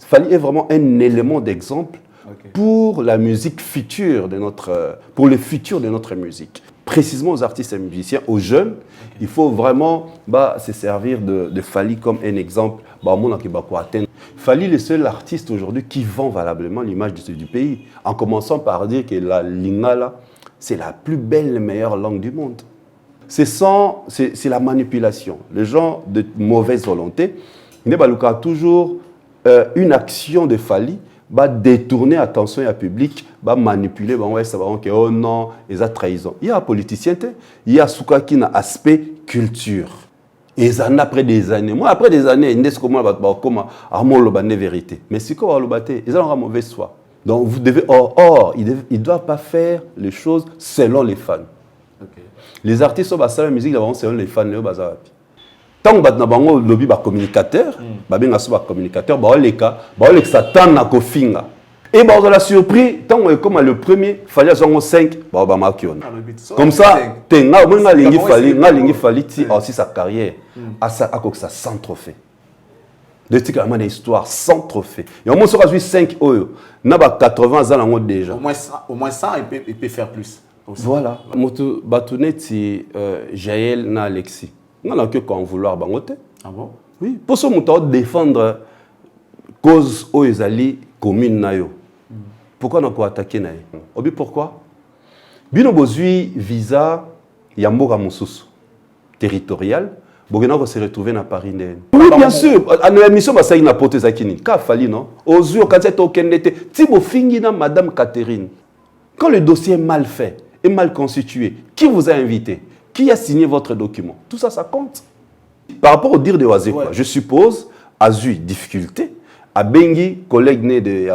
Fally est vraiment un élément d'exemple pour la musique future de pour le futur de notre musique. Précisément aux artistes et musiciens, aux jeunes, il faut vraiment se servir de Fally comme un exemple. Fally est le seul artiste aujourd'hui qui vend valablement l'image du pays, en commençant par dire que la lingala, c'est la plus belle et meilleure langue du monde. C'est la manipulation. Les gens de mauvaise volonté, il y a toujours une action de Fally, détourner l'attention du public, manipuler, ça va que oh non, ils ont trahison. Il y a un politicien, il y a ce qui a un aspect culture. Et ils en après des années. Moi, après des années, ils disent comment la vérité. Mais si vous avez ils ont une mauvaise foi. Donc, vous devez, ils ne doivent pas faire les choses selon les fans. Les artistes sont la musique selon les fans. Tant que vous avez un lobby communicateur, vous avez un communicateur, vous avez un communicateur, et vous avez surpris, tant que comme le premier, il fallait 5, comme ça, il fallait aussi sa carrière, ça sans trophée. De ce qu'il y a une histoire sans trophée. Et au moins, si on a 5 euros, on a 80 ans déjà. Au moins 100, il peut faire plus. Aussi. Voilà. Moto Batounet, c'est Jaël na Alexis. On n'a que quand vouloir bangoter. Ah bon? Oui. Pour ça, on défendre cause aux ali commune nayo. Pourquoi on a attaqué nayo? Obi pourquoi? Bino bozui visa yamboka mususu territorial. Bogena va se retrouver dans Paris. Oui, bien sûr. À l'émission, ça y a porté Zakini. Qu'a fallu, non? Aux yeux, quand c'est au Kennedy, Thibaut Fingina, Madame Catherine. Quand le dossier est mal fait et mal constitué, qui vous a invité? Qui a signé votre document? Tout ça, ça compte. Par rapport au dire de Oazé, je suppose, a eu difficulté. A Bengi, collègue né de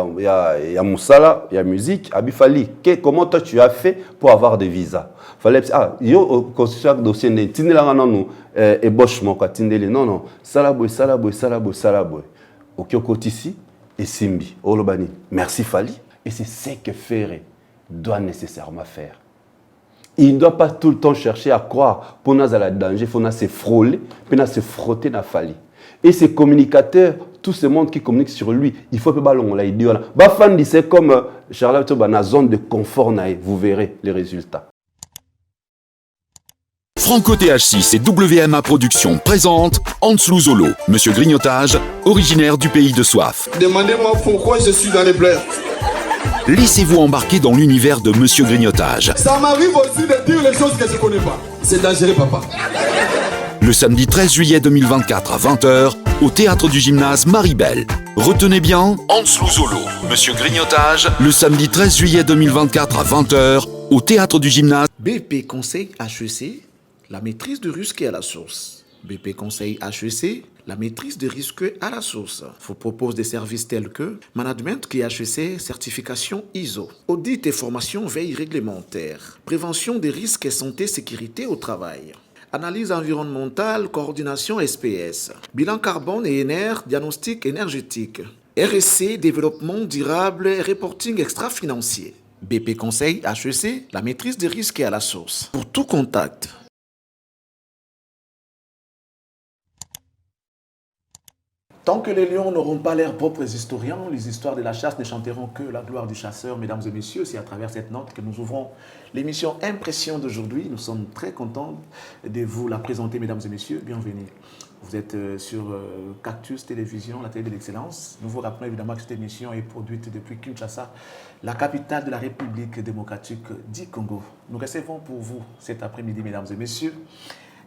Moussala, il y a musique, a Bifali. Comment toi tu as fait pour avoir des visas? Fallait yo constitution dossier né tinela non ébauchement quoi tindeli non salaboy okioko ici et simbi olobani merci Fally et c'est ce que Ferré doit nécessairement faire. Il ne doit pas tout le temps chercher à croire pour nous à la danger, il faut se frôler, pour se frotter dans Fally. Et ces communicateurs, tout ce monde qui communique sur lui, il faut que on l'a dit. Fan dit c'est comme Charlotte dans la zone de confort, vous verrez les résultats. Franco TH6 et WMA Productions présentent Anslou Zolo, Monsieur Grignotage, originaire du pays de Soif. Demandez-moi pourquoi je suis dans les pleurs. Laissez-vous embarquer dans l'univers de Monsieur Grignotage. Ça m'arrive aussi de dire les choses que je ne connais pas. C'est dangereux, papa. Le samedi 13 juillet 2024 à 20h, au théâtre du gymnase Maribel. Retenez bien, Anslou Zolo, Monsieur Grignotage, le samedi 13 juillet 2024 à 20h, au théâtre du gymnase. BP Conseil HEC, la maîtrise de risque à la source. BP Conseil HEC, la maîtrise de risque à la source. Vous propose des services tels que Management HEC, certification ISO, audit et formation veille réglementaire, prévention des risques et santé sécurité au travail, analyse environnementale, coordination SPS, bilan carbone et NR, diagnostic énergétique, RSC, développement durable et reporting extra-financier. BP Conseil HEC, la maîtrise des risques à la source. Pour tout contact. Tant que les lions n'auront pas leurs propres historiens, les histoires de la chasse ne chanteront que la gloire du chasseur. Mesdames et messieurs, c'est à travers cette note que nous ouvrons l'émission Impression d'aujourd'hui. Nous sommes très contents de vous la présenter, mesdames et messieurs. Bienvenue. Vous êtes sur Cactus Télévision, la télé de l'excellence. Nous vous rappelons évidemment que cette émission est produite depuis Kinshasa, la capitale de la République démocratique du Congo. Nous recevons pour vous cet après-midi, mesdames et messieurs,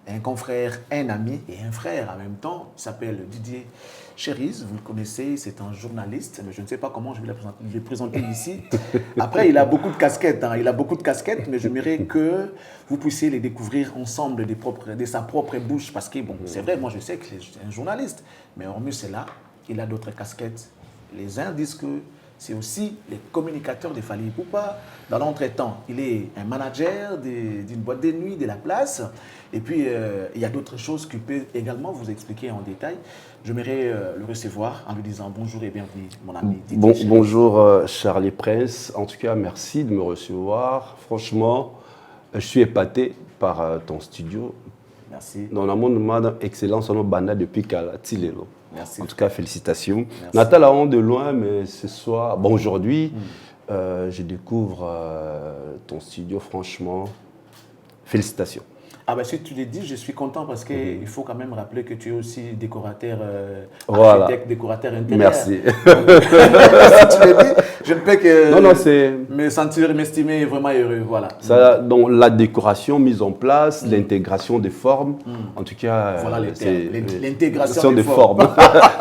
un confrère, un ami et un frère en même temps. Il s'appelle Didier Cherise, vous le connaissez, c'est un journaliste, mais je ne sais pas comment je vais le présenter ici. Après, il a beaucoup de casquettes, mais j'aimerais que vous puissiez les découvrir ensemble de sa propre bouche, parce que, bon, c'est vrai, moi je sais que c'est un journaliste, mais hormis cela, il a d'autres casquettes. Les uns disent que c'est aussi les communicateurs de Fally Ipupa. Dans l'entretemps, il est un manager d'une boîte de nuit de la place. Et puis, il y a d'autres choses qu'il peut également vous expliquer en détail. J'aimerais le recevoir en lui disant bonjour et bienvenue, mon ami. Bonjour, Charlie Prince. En tout cas, merci de me recevoir. Franchement, je suis épaté par ton studio. Merci. Dans le monde, excellence, on a banda depuis Kala, Tilelo. Merci. En tout cas, félicitations. Merci. Nathan a honte de loin, mais ce soir, bon, aujourd'hui, je découvre ton studio, franchement. Félicitations. Ah ben si tu l'as dit, je suis content parce qu'il faut quand même rappeler que tu es aussi décorateur, Voilà. architecte, décorateur intérieur. Merci. Si tu l'as dit, je ne peux que Non, non, c'est... me sentir, m'estimer vraiment heureux. Voilà. Ça, donc, la décoration mise en place, l'intégration des formes, en tout cas, Voilà les c'est termes. L'intégration des des formes.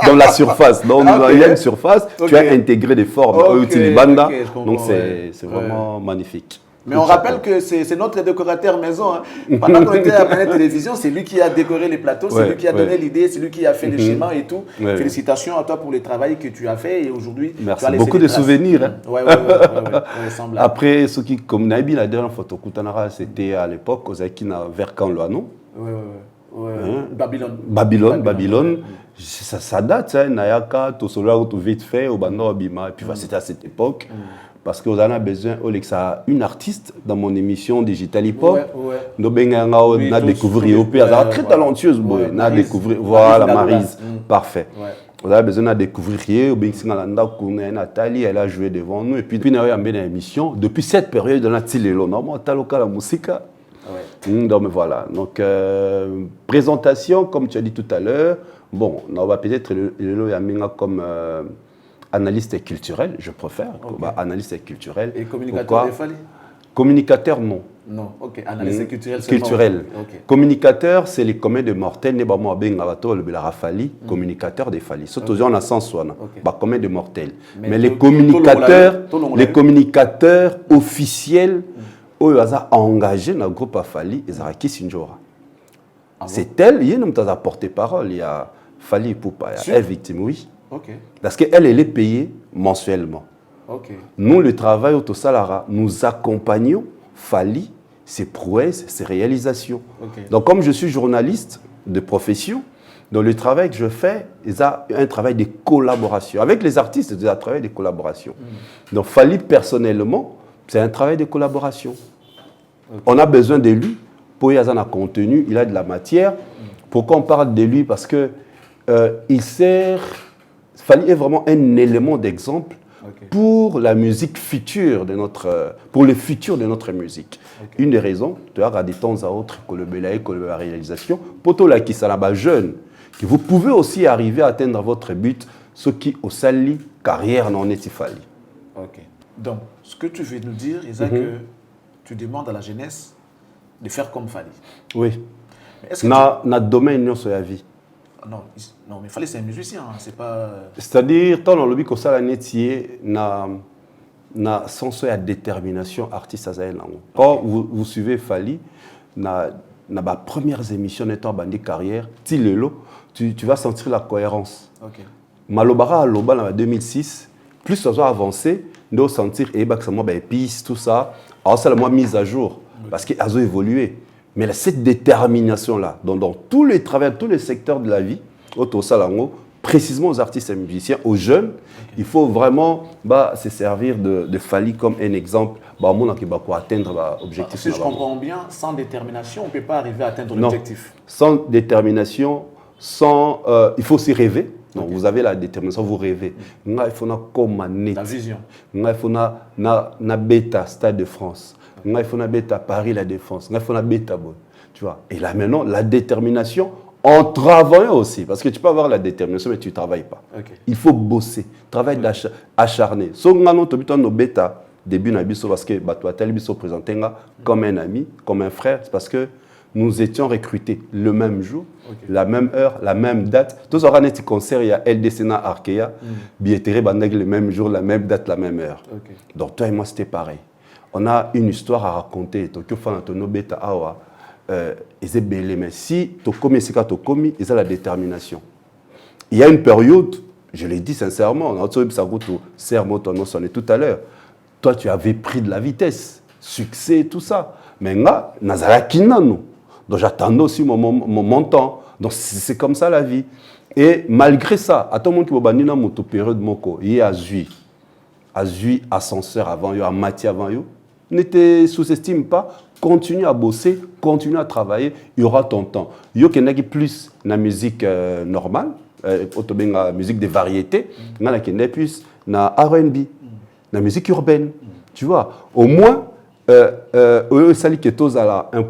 dans la surface. Donc, Ah, il y a ok. une surface, Ok. tu as intégré des formes. Ok, ok, je comprends, Donc, ouais. c'est vraiment magnifique. Mais on rappelle que c'est notre décorateur maison. Hein. Pendant qu'on était à Planète Télévision, c'est lui qui a décoré les plateaux, c'est Ouais, lui qui a donné l'idée, c'est lui qui a fait les schémas et tout. Ouais, Félicitations à toi pour le travail que tu as fait et aujourd'hui, Merci. tu as laissé Beaucoup des de traces. souvenirs, hein. Ouais, semblable. Après, ce qui, comme Nabi, la dernière photo, Koutanara, c'était à l'époque, aux Akina, vers Canloano. Ouais. Hein? Babylone. Ça date, ça, Nayaka, Tosola, tout vite fait, au Banda Bima. Et puis, c'était à cette époque. Parce qu'on a besoin, Olexa, une artiste dans mon émission Digital Hip Hop. Nous Oui, avons tous, découvert, tous, elle est très talentueuse, ouais, on a Maryse. découvert, voilà, Maryse Maryse, Daloulas. parfait. Ouais. On a besoin de découvrir, Nathalie, elle a joué devant nous. Et puis, nous avons une émission. Depuis cette période, on a tiré l'eau. Normalement, la musique. Donc voilà. Donc, présentation, comme tu as dit tout à l'heure. Bon, on va peut-être le Yaminga comme analyste culturel, je préfère. Analyste culturel. Et communicateur des Fali? Communicateur, non. Non, ok. Analyste culturel, c'est culturel. Okay. Communicateur, c'est les communs de mortels. Ne ba mo abenga bato le bela rafali. Communicateur des Fali. Surtout on a sens soin. Ba communs de mortels. Mais les communicateurs officiels, eux ils ont engagé dans le groupe Afali, ils ont acquis Sinjora. C'est elle, il y a une porte-parole, il y a Fali Poupa, il y a elle victime, oui. Okay. Parce qu'elle est payée mensuellement. Okay. Nous, le travail au Tosalara, nous accompagnons Fali, ses prouesses, ses réalisations. Okay. Donc, comme je suis journaliste de profession, dans le travail que je fais, il y a un travail de collaboration. Avec les artistes, il y a un travail de collaboration. Donc, Fali, personnellement, c'est un travail de collaboration. Okay. On a besoin de lui pour y avoir un contenu, il a de la matière. Pourquoi on parle de lui? Parce que il sert... Fali est vraiment un élément d'exemple pour la musique future de notre, pour le futur de notre musique. Une des raisons, tu as de temps à autre que la réalisation, pour tous les qui sont là-bas jeunes, que vous pouvez aussi arriver à atteindre votre but, ce qui au sali carrière n'en est Fali. Ok. Donc, ce que tu veux nous dire, c'est que tu demandes à la jeunesse de faire comme Fali. Oui. Dans domaine de notre vie. Non, mais Fali, c'est un musicien, hein, c'est pas... C'est-à-dire, tant dans le but que ça, na sens de détermination artiste. Quand vous suivez Fali, na premières émissions de ton bandit carrière, tu vas sentir la cohérence. Malobara Aloba en 2006, plus ça va avancer, nous sentir épices, tout ça, alors ça la mise à jour, parce qu'ils ont évolué. Mais cette détermination-là, dans tous les travails, tous les secteurs de la vie, précisément aux artistes et musiciens, aux jeunes, il faut vraiment se servir de Fali comme un exemple pour atteindre l'objectif. Si je comprends bien, sans détermination, on ne peut pas arriver à atteindre l'objectif. Sans détermination, il faut aussi rêver. Donc, vous avez la détermination, vous rêvez. Il faut la vision. Il faut na bêta, Stade de France. Il faut na bêta, Paris, la Défense. Il faut na bêta, tu vois. Et là maintenant, la détermination en travaillant aussi. Parce que tu peux avoir la détermination, mais tu ne travailles pas. Il faut bosser, travail acharné. Si on a nos bêta, début na biso parce que tu as présenté comme un ami, comme un frère, c'est parce que nous étions recrutés le même jour, la même heure, la même date. Tous les petits concerts, il y a LDC Arkea, billetterie Bandeg le même jour, la même date, la même heure. Donc toi et moi, c'était pareil. On a une histoire à raconter. Tokyo Fanatono Beta Awa, mais si tu commis ce que tu commis, il y a la détermination. Il y a une période, je l'ai dit sincèrement, on a tout à l'heure. Toi, tu avais pris de la vitesse, succès, tout ça. Mais là, Nazarakinano. Donc j'attendais aussi mon temps. Donc c'est comme ça la vie. Et malgré ça, à tout le monde qui va banir dans mon période moko, il y a Azui ascenseur avant yo, à matière avant yo. Ne te sous-estime pas, continue à bosser, continue à travailler, il y aura ton temps. Yo qui n'a plus la musique normale, la musique de variété, na plus na R&B, la musique urbaine. Tu vois, au moins, un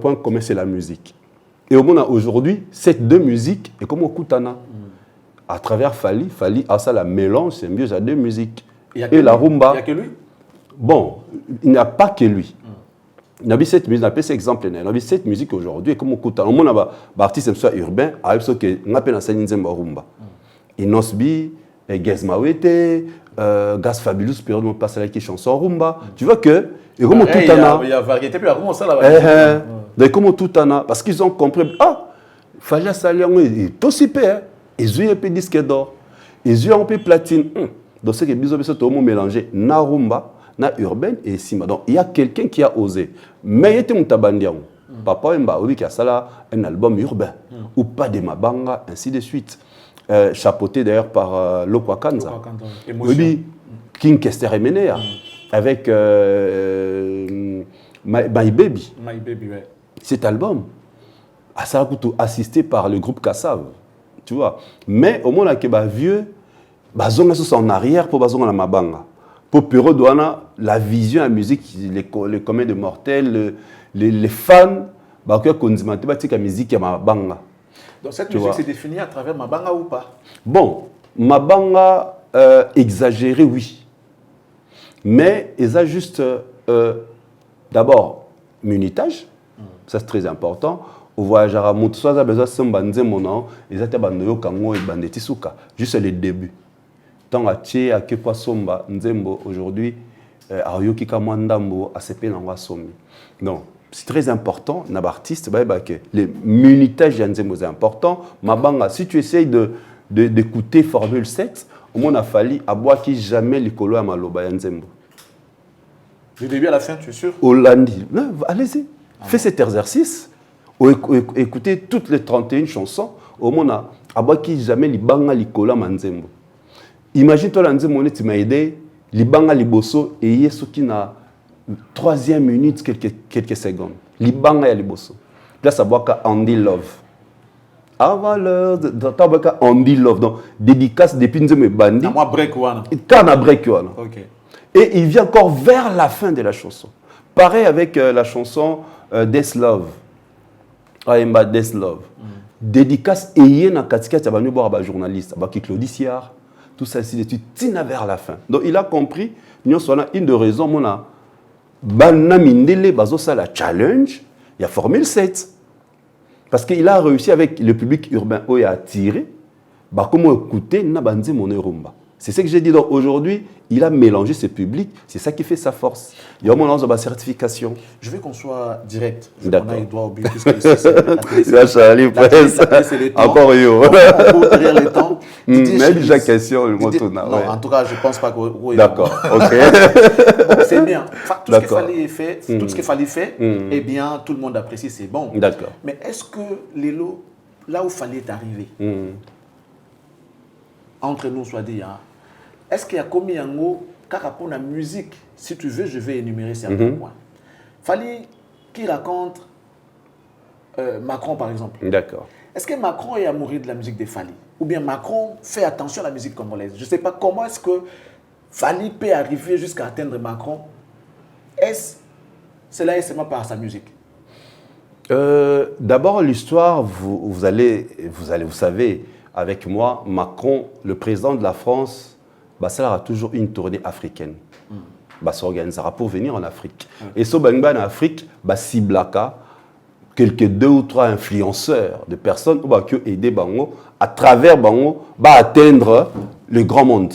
point commun, c'est la musique. Et au moins, aujourd'hui, ces deux musiques, et comme au Koutana, à travers Fali a ça la mélange, c'est mieux à deux musiques. Et la rumba. Il n'y a que lui? Bon, il n'y a pas que lui. Il y a cette musique, on appelle cet exemple, il y a cette musique aujourd'hui, comme au Koutana, on a des artistes urbains, avec ce qu'on appelle la scène rumba. Inosbi, Gezmawete, Gas Fabulous, puis on passe avec les chansons rumba. Tu vois que, et comme au Koutana. Il y a variété, puis comment ça la variété? Donc, comme au Koutana, parce qu'ils ont compris, Faja Salian est aussi père. Ils ont un peu disque d'or, ils ont un peu platine. Donc, c'est que Bizo tout le monde mélangé na rumba, na urbaine et sima. Donc, il y a quelqu'un qui a osé. Mais il était un tabandian. Papa Mba, qui a ça un album urbain, ou pas de Mabanga, ainsi de suite. Chapeauté d'ailleurs par Lokwa Kanza. Oui, King Kester Emenea, avec My Baby. My Baby, ouais. Cet album, ça a assisté par le groupe Kassav. Tu vois, mais au moins, il y a vieux, ils sont en arrière pour la mabanga. Pour Puro Douana, la vision à la musique, les communs de mortels, les fans, ils ont la musique à mabanga. Donc cette musique s'est définie à travers mabanga ou pas? Bon, mabanga exagéré, oui. Mais ils ont juste, d'abord, munitage, ça c'est très important. Au voyageur à Moutsoa, il a besoin de se mon ils étaient bandés Kango et bandés Tisuka. Juste le début. Tant à Tché, à Kepa Somba, Nzembo, aujourd'hui, à Yoki Kamwandambo, à CP Nangwa Somi. Donc, c'est très important, les artistes, le munitage de Nzembo est important. Mabanga, si tu essayes d'écouter Formule 7, au moins, il a fallu aboire qui jamais les colos à Maloba Nzembo. Du début à la fin, tu es sûr? Hollandi. Allez-y, fais cet exercice. Écoutez toutes les 31 chansons, au moins, qui jamais li banga li kola manzembo. Imagine toi l'anzembo tu m'as aidé, li banga li bosso et yeso qui na 3e minute quelques secondes. Li banga ya li bosso. Là ça boit Andy Love. Avant l'heure de Andy Love. Donc dédicace depuis nzembo bandi. À moi break one. Kana break one. OK. Et il vient encore vers la fin de la chanson. Pareil avec la chanson Death Love. Aimba Death Love. Dédicace et na katika tabanu ba journaliste ba ki Claudie Siard, tout ça ici de tina vers la fin. Donc il a compris nous sommes une de raison mona bana mindele bazo ça la challenge, il y a Formule 7. Parce qu'il a réussi avec le public urbain où il a attiré ba comment écouter na banzi mon rumba. C'est ce que j'ai dit. Donc aujourd'hui, il a mélangé ce public. C'est ça qui fait sa force. Il y a au moins une certification. Je veux qu'on soit direct. D'accord. On doit oublier puisque ici, c'est la télé. C'est le temps. Encore yo. On peut derrière le temps. Mais déjà question, le mot tourne. Non, en tout cas, je ne pense pas que... D'accord, ok. C'est bien. Tout ce qu'il fallait faire, tout ce qu'il fallait faire, eh bien, tout le monde apprécie, c'est bon. D'accord. Mais est-ce que Lelo, là où il fallait arriver, entre nous, soit dit, est-ce qu'il y a combien de mots car pour la musique, si tu veux, je vais énumérer certains points. Fallait qu'il raconte Macron, par exemple. D'accord. Est-ce que Macron est amoureux de la musique de Fali? Ou bien Macron fait attention à la musique congolaise? Je ne sais pas comment est-ce que Fali peut arriver jusqu'à atteindre Macron. Cela est seulement par sa musique? D'abord, l'histoire, vous savez, avec moi, Macron, le président de la France, ça aura toujours une tournée africaine. Ça s'organisera pour venir en Afrique. Et ce en Afrique, ciblaka quelques 2 ou 3 influenceurs de personnes qui ont aidé Bango à travers Bango atteindre le grand monde,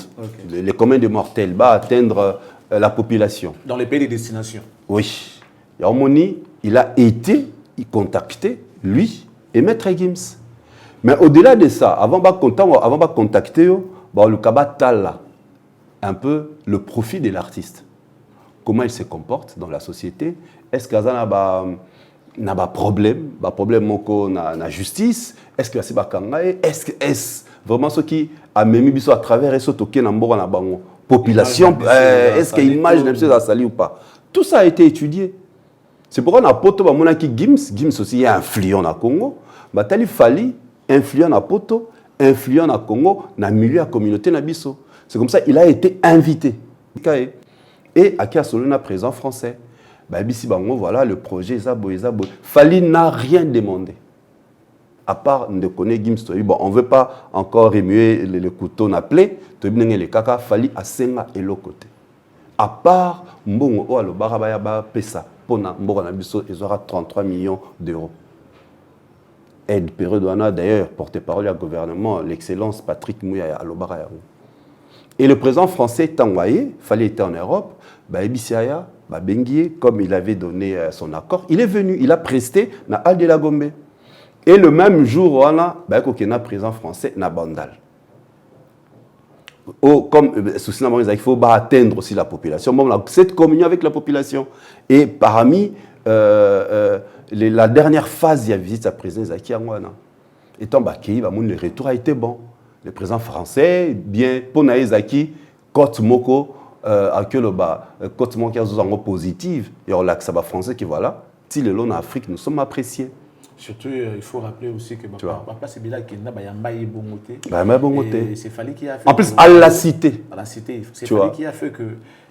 les communs de mortels, atteindre la population. Dans les pays de destination. Oui. Yarmoni, il a été contacté, lui et Maître Gims. Mais au-delà de ça, avant de contacter, le Kabatala, un peu le profit de l'artiste. Comment il se comporte dans la société? Est-ce qu'il y a un problème dans la justice? Est-ce qu'il y a est-ce vraiment ce qui a mis à travers ce token dans la population? Est-ce qu'il y a une image de Sali ou pas? Tout ça a été étudié. C'est pourquoi on a Poto, Gims aussi est influent au Congo. Il fallait influent à Poto, influent na Congo, na milieu à communauté na biso. C'est comme ça il a été invité. Et à Kiasolona président français. Voilà le projet Zabo. Fali n'a rien demandé. À part de connaître Gimstory. Bon, on ne veut pas encore remuer le couteau na plaie. Le kaka Fali a senga et l'autre côté. À part Mbongo o alo barabaya ba pesa pona Mbongo na biso ils aura 33 millions d'euros. Aide Pérodouana d'ailleurs porte-parole du gouvernement l'excellence Patrick Mouya à l'Obaraya. Et le président français Tanguaye, Fali était en Europe, Ebisiaya, Benguié, comme il avait donné son accord, il est venu, il a presté na Al de la Gombe. Et le même jour, on a le président français na Bandal. Comme il faut atteindre aussi la population. Bon, cette communion avec la population. Et parmi la dernière phase de la visite à président Zaki Angwana, étant le retour a été bon. Le président français, bien, pour Zaki, Côte Moko, Côte Moko qui est positive, et on l'a que ça va français qui voilà, si le long en Afrique, nous sommes appréciés. Surtout, il faut rappeler aussi que c'est Bila qui c'est Fali qui a fait. En plus, à la cité. À la cité. C'est Fali qui a fait que.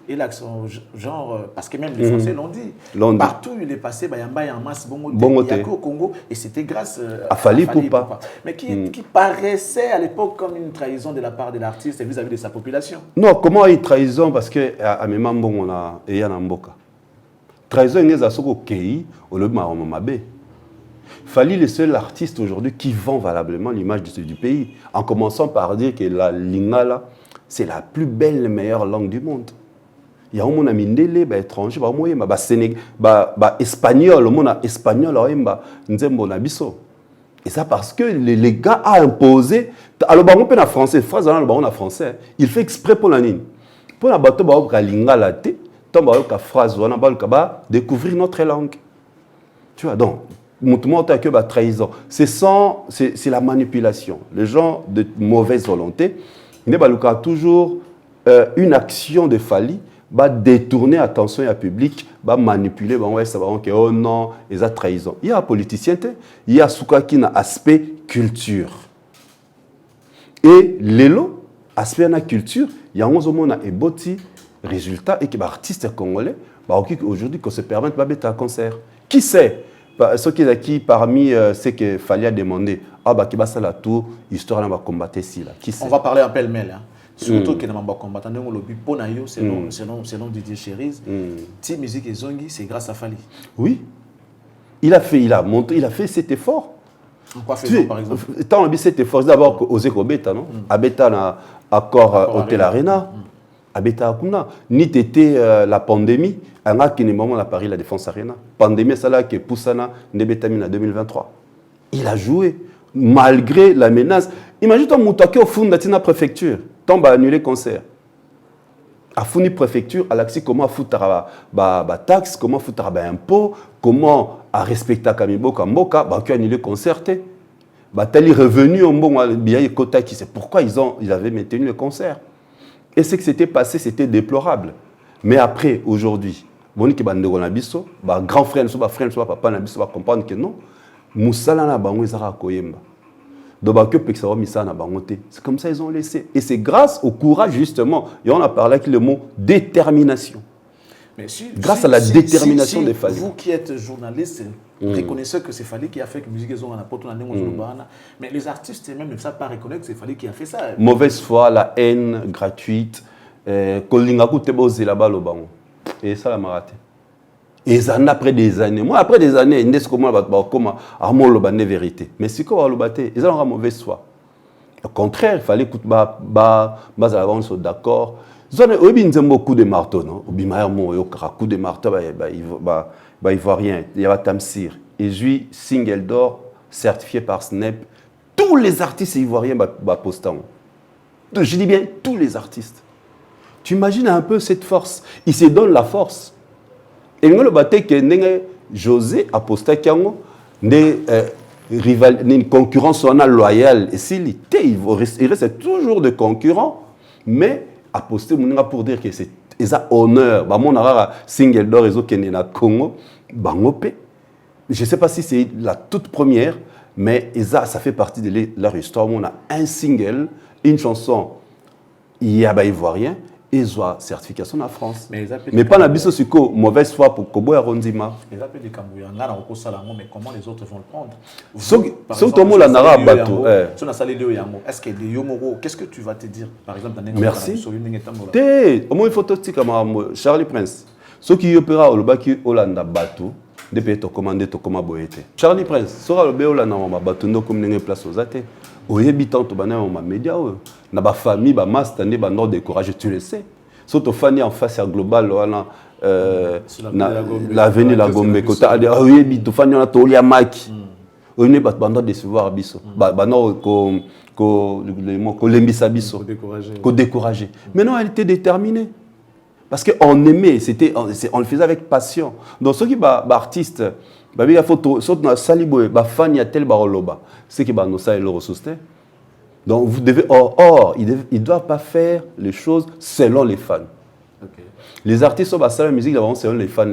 Et l'accent, genre, parce que même les Français l'ont dit. Partout où il est passé, il y a en masse Bongoté au Congo. Et c'était grâce à Fali Poupa. Mais qui paraissait à l'époque comme une trahison de la part de l'artiste vis-à-vis de sa population. Non, comment une trahison? Parce que à Memambo, on a Yanamboka. Trahison, il y a un pays, au lieu de Maromabe. Fali le seul artiste aujourd'hui qui vend valablement l'image du pays, en commençant par dire que la lingala, c'est la plus belle, meilleure langue du monde. Il y a un monde mindélé, étranger, espagnol, le monde espagnol, nzembo na biso. Et ça parce que les gars a imposé, alors on peut en français, phrase en français, il fait exprès pour la ligne. Pour la bateau ba lingala té, tomba ka phrase wana ba découvrir notre langue. Tu vois donc trahison. C'est la manipulation. Les gens de mauvaise volonté, il y a toujours une action de Fali, détourner l'attention du public, manipuler, ça va que oh non, il y a trahison. Il y a un politicien, il y a qui a aspect culture. Et l'élo, aspect de la culture, il y a un boti résultat et que les artistes congolais, aujourd'hui, qu'on se permette de faire un concert. Qui sait? Ce qui parmi ce qu'il fallait demander, qui va la tour, histoire de combattre ici. On va parler en pêle-mêle. Surtout que nous avons combattu le but pour nous, selon Didier Chérise. Si musique et zongi, c'est grâce à Fali. Oui. Il a fait cet effort. Quoi fait par exemple? Tant on cet effort, d'abord aux Ekobeta, non? Abeta na accord Hôtel Arena. Abeta Akuna. Ni t'étais la pandémie. Un a qui n'est moment à Paris la Défense Arena. Pandémie, c'est là que Poussana Nebetamina 2023. Il a joué malgré la menace. Imagine toi Moutake au fond de la préfecture. Tombe à annuler le concert. À fond de préfecture, à l'axi comment foutre taxe, comment foutre impôt, comment à respecter Kamiboka Mboka, qui annuler le concert. Tali revenu au bon bien Kota qui c'est pourquoi ils avaient maintenu le concert. Et ce qui s'était passé, c'était déplorable. Mais après, aujourd'hui, grand frère, frère, papa, va comprendre que non. Moussala na bango ezara koyemba. Donc c'est comme ça ils ont laissé. Et c'est grâce au courage justement. Et on a parlé avec le mot détermination. Mais grâce à la détermination des Fali. Vous qui êtes journaliste, reconnaissez que c'est Fali qui a fait que musique ont mais les artistes même ne savent pas reconnaître que c'est Fali qui a fait ça. Mauvaise foi, la haine gratuite. Et ça, la maraté. Et ça, après des années. Moi, après des années, il y a vérité. Mais c'est quoi le batté? Ils ont une mauvaise foi. Au contraire, il fallait que nous soyons d'accord. Ils ont beaucoup de marteaux, non? Ils ont beaucoup de marteaux, il voit rien. Il y a Tamsir. Et je suis single d'or, certifié par Snap. Tous les artistes ivoiriens postent. Je dis bien tous les artistes. Tu imagines un peu cette force. Il se donne la force. Et nous, le bâté que José a posté une concurrence loyale. Et s'il reste toujours de concurrents, mais a posté pour dire que c'est un honneur. Mon single d'or et Congo, je ne sais pas si c'est la toute première Mais ça fait partie de leur histoire. On a un single, une chanson, il y a ivoirien, et ils ont certification en France. Mais pas la biso siko, mauvaise foi pour Kobo et Rondima. Mais comment les autres vont le prendre? Est-ce que des Yomoro, qu'est-ce que tu vas te dire? Par exemple, dans merci. Au moins, il faut te dire comme Charlie Prince. Ce qui opéra au Lobaki Olanda Batou, depuis to commandé to comment boyete. Charlie Prince, sera le Béolana ma Batou, no comme n'engé place aux athées. Au habitant to banana ma média, na ba famille, ba master, ba nord de courage, tu le sais. Surtout Fanny en face à global, l'avenue la Gombe, côté à oui, to Fanny on a toli à Maki. On n'est pas bandant de se voir biso. Bah non, ko l'embissa biso. Ko découragé. Maintenant, elle était déterminée. Parce qu'on aimait, on le faisait avec passion. Donc, ceux qui sont artistes, il y a photo, ceux qui sont saliboués, fan, il y a tel baroloba. Ceux qui sont ça et le ressources. Donc, vous devez, ils ne doivent pas faire les choses selon les fans. Okay. Les artistes sont la musique, selon les fans.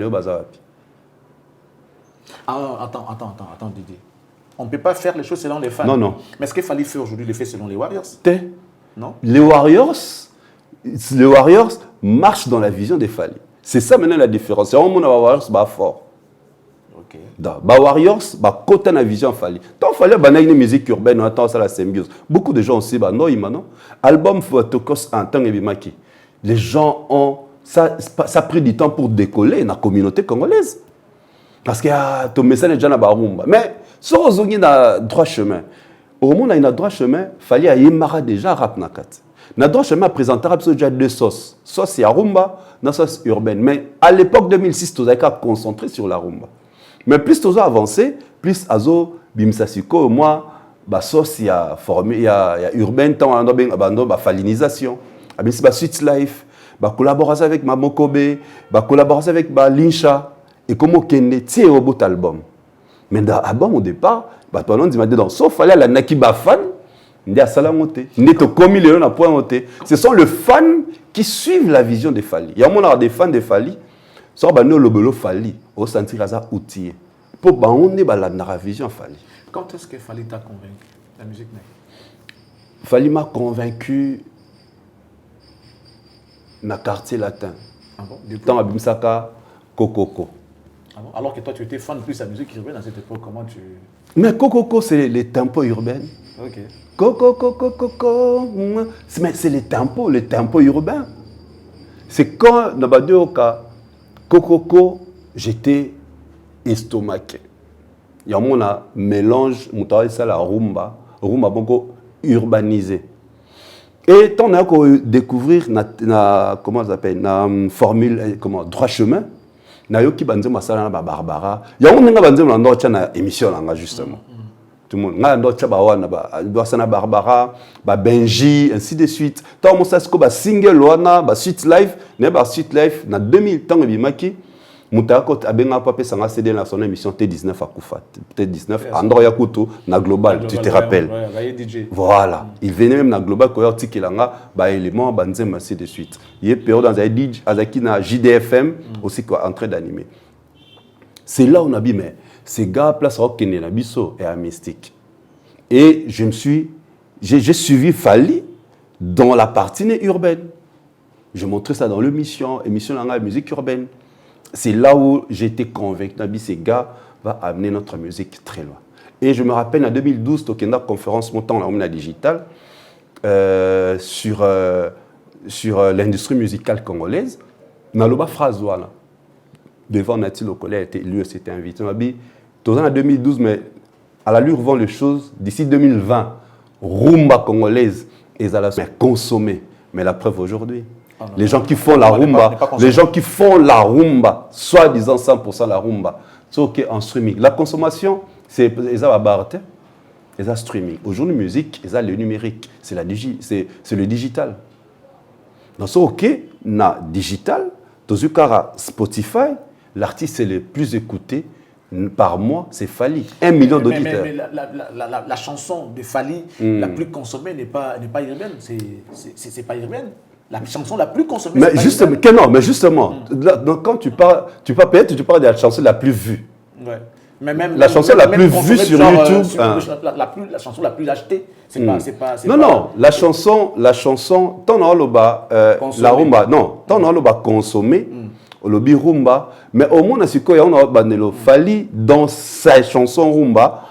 Attends, Didier. On ne peut pas faire les choses selon les fans. Non. Mais est-ce qu'il fallait faire aujourd'hui le fait selon les Warriors? Non. Les Warriors marchent dans la vision des Fally. C'est ça maintenant la différence. C'est un monde Warriors fort. OK. Les Warriors côté la vision Fally. Tant Fally a une musique urbaine, on attend ça la symbiose. Beaucoup de gens aussi non maintenant. Album Photocos en temps et bimaki. Les gens ont ça a pris du temps pour décoller dans la communauté congolaise. Parce que ton message est déjà dans rumba. Mais si on est dans droit chemin, au monde a droit chemin, Fally a yemara déjà rap nakat. Na droit chemin présenté déjà deux sauces. Sauce c'est rumba, na sauce urbaine. Mais à l'époque 2006, tu as concentré sur la rumba. Mais plus tu as avancé, plus azo bimsasiko moi ba sauce il y a formé il y a urbaine tant on a ba fallinisation. Abisi ba Sweet Life, ba collaboration avec Mamokobe, ba collaboration avec ba Lincha et comment kende tie au bout album. Mais dans l'album au départ, ba pendant dit dans sauf fallait la naki ba fan. Ce sont les fans qui suivent la vision des Fally. Il y a des fans de Fally. Ça va nous le Fally. Au sentir ça outillé. Pour on est dans la vision Fally. Quand est-ce que Fally t'a convaincu la musique? Fally m'a convaincu dans le quartier latin. Ah bon? Dans Abimsaka, Kokoko. Ah bon? Alors que toi tu étais fan plus de la musique urbaine à cette époque, comment tu... Mais Kokoko c'est les tempos urbains. OK. Mais c'est les tempos urbains. C'est quand, dans le cas, Kokoko, j'étais estomaqué. Il y a un mélange, la rumba beaucoup urbanisé. Et tant qu'on a découvrir, comment ça s'appelle, formule, droit chemin, na yoki banze masala na Barbara. Il y a un banze na émission justement. Tout le monde. Na Barbara, Benji, ainsi de suite. Tant on sait que single wana, Sweet Life, Sweet Life, na 2000 temps bimaki, Moutako abenga papa sanga CD dans son émission T19 à Koufat. T19 Androya Kuto na Global, tu te rappelles. Voilà, il venait même na Global ko yorti langa ba élément banzem ainsi de suite. Il est période dans un DJ Azaki na JDFM aussi quoi en train d'animer. C'est là où on a dit mais ces gars place rock na biso et à mystique. Et j'ai suivi Fally dans la partie urbaine. Je montrais ça dans l'émission la musique urbaine. C'est là où j'étais convaincu que ces gars vont amener notre musique très loin. Et je me rappelle en 2012, au Kenda conférence montant la digitale sur l'industrie musicale congolaise. Dans la phrase voilà. Devant Nati Lokole, lui s'était invité. On a dit, en 2012, mais à l'allure vont les choses. D'ici 2020, rumba congolaise, ils allaient consommer. Mais la preuve aujourd'hui. Les gens qui font la rumba, soi-disant 100% la rumba, c'est OK en streaming. La consommation, c'est le streaming. Aujourd'hui, la musique, c'est le numérique, c'est le digital. Donc, c'est OK, na digital, dans le cas Spotify, l'artiste le plus écouté par mois, c'est Fally. 1 million d'auditeurs. Mais la chanson de Fally, la plus consommée n'est pas urbaine. C'est pas urbaine. La chanson la plus consommée. Mais justement, là, donc quand tu parles de la chanson la plus vue. Ouais. Mais même la chanson la plus consommée, vue sur genre, YouTube. la chanson la plus achetée. C'est pas. Non, la chanson, tant dans le bas, la rumba, non, tant dans le bas consommé, le bi rumba, mais au moins, on a banelo Fally dans sa chanson rumba,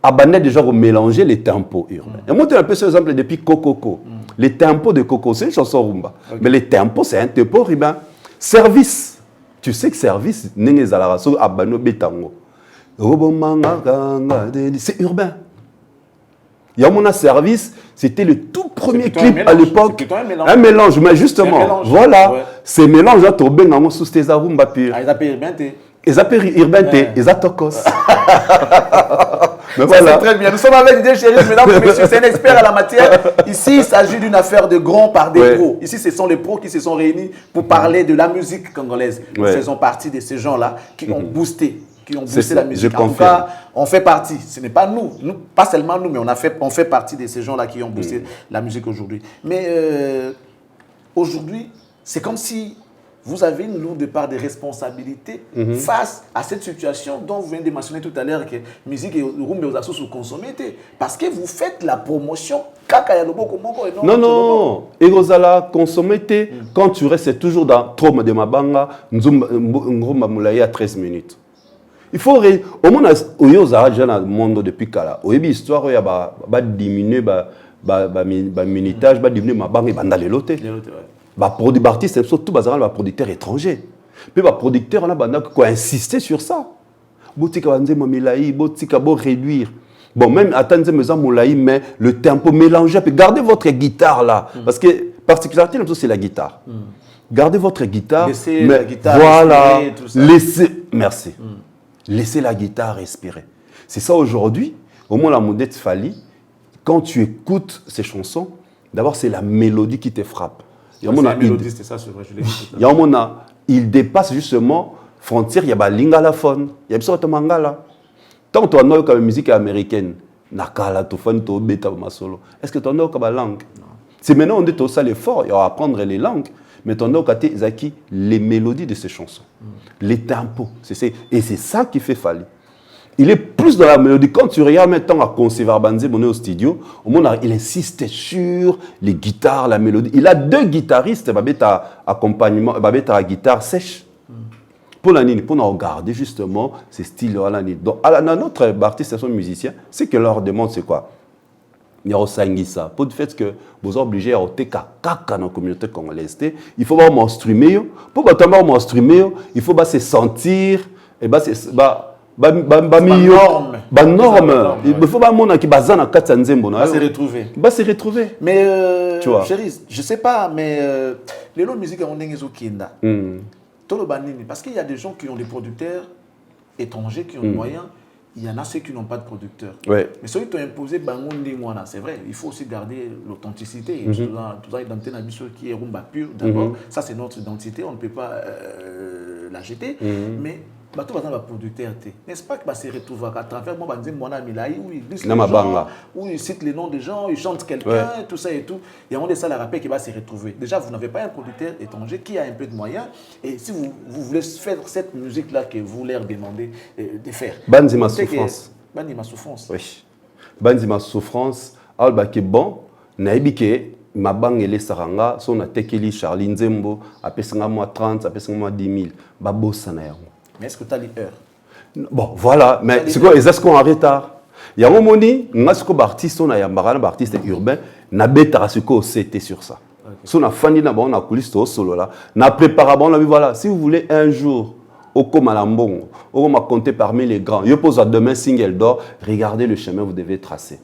a déjà mélanger les tempos urbains. Et moi, tu as un peu ce exemple depuis Coco. Les tempos de Coco, c'est une chanson rumba, mais les tempos, c'est un tempo urbain. Service, tu sais que service, c'est urbain. Il y a mon service, c'était le tout premier clip à l'époque. Un mélange, mais justement, voilà, ces mélanges là, tu as sous tes rumba pur. Ils appellent urbain. Ils appellent urbain, ils tokos. Mais voilà. C'est très bien. Nous sommes avec Didier Chéris, mesdames et messieurs, c'est un expert à la matière. Ici, il s'agit d'une affaire de grands par des pros. Ici, ce sont les pros qui se sont réunis pour parler de la musique congolaise. Nous faisons partie de ces gens-là qui ont boosté. La musique. En tout cas, on fait partie. Ce n'est pas nous, pas seulement nous, mais on fait partie de ces gens-là qui ont boosté la musique aujourd'hui. Mais aujourd'hui, c'est comme si vous avez une lourde part de responsabilité face à cette situation dont vous venez de mentionner tout à l'heure que musique et rumba aux assos consommés parce que vous faites la promotion non et Rosala consommé quand tu restes toujours dans Trauma de Mabanga ngomba moulaye à 13 minutes. Il faut au moins oyoza dans le monde depuis kala oyebi histoire ya ba diminuer ba minutage ba diminuer mabanga banda lelote artistes surtout bazara producteurs étrangers puis producteurs on a banda quoi insister sur ça botika banze momilayi botika bo réduire bon même attendez maison moulayi mais le tempo mélangé puis gardez votre guitare là parce que particularité c'est la guitare. Gardez votre guitare laissez mais la guitare voilà tout ça. Merci. Laissez la guitare respirer. C'est ça aujourd'hui. Au moins la Modeste Fally, quand tu écoutes ces chansons, d'abord c'est la mélodie qui te frappe. C'est la mélodie, c'est ça, c'est vrai, je l'ai dit. Il dépasse justement frontière, il y a lingalaphone, il y a des mangala. Tant que tu as comme musique américaine, nakala, tofan, to beta, masolo. Est-ce que tu as comme langue? C'est maintenant on dit tout ça l'effort, il va apprendre les langues. Mais ton côté, Zaki, les mélodies de ces chansons, les tempos, et c'est ça qui fait Fally. Il est plus dans la mélodie. Quand tu regardes maintenant à Concevoir Banzé, on est au studio, il insiste sur les guitares, la mélodie. Il a 2 guitaristes, accompagnement, à guitare sèche. Pour regarder justement ces styles-là. Donc, notre artiste, son musicien, ce que leur demande, c'est quoi? Il y a ça. Pour le fait que vous êtes obligé à être dans la communauté congolaise, il faut m'instrumer. Pour m'instrumer, il faut se sentir. Et c'est norme. Il faut se retrouver. Mais, chérie, je ne sais pas, mais les lots de musique ont des kienda. Parce qu'il y a des gens qui ont des producteurs étrangers qui ont des moyens. Il y en a ceux qui n'ont pas de producteurs. Ouais. Mais ceux qui ont imposé Bangondi Mwana, c'est vrai, il faut aussi garder l'authenticité. Tout ça, identité qui est rumba pure, d'abord. Ça, c'est notre identité, on ne peut pas la jeter. Mais tout va dans le producteur. N'est-ce pas que se retrouve à travers moi, Mwana Milaï, où il liste les gens, où il cite les noms des gens, il chante quelqu'un, tout ça et tout. Il y a un des salles à rappel qui va se retrouver. Déjà, vous n'avez pas un producteur étranger qui a un peu de moyens. Et si vous voulez faire cette musique-là que vous leur demandez de faire. Banzima souffrance. Banzima souffrance. Oui. Banzima souffrance. Alba qui est bon. Naibike. Ma banque est saranga. Son a tekeli Charlie Nzembo. Apesanga moi 30, apesanga moi 10 000. Babo sanayang. Mais est-ce que tu as l'heure? Bon, voilà. Mais c'est quoi? Est-ce qu'on est en retard? Il y a un moment donné, nous artiste, on a un artiste urbain, na beta c'était sur ça. Si on a fini na on a coulisse au solo là, na préparé bon voilà, si vous voulez un jour au Komalambon, on m'a compté parmi les grands. Je pose à demain single d'or, regardez le chemin que vous devez tracer.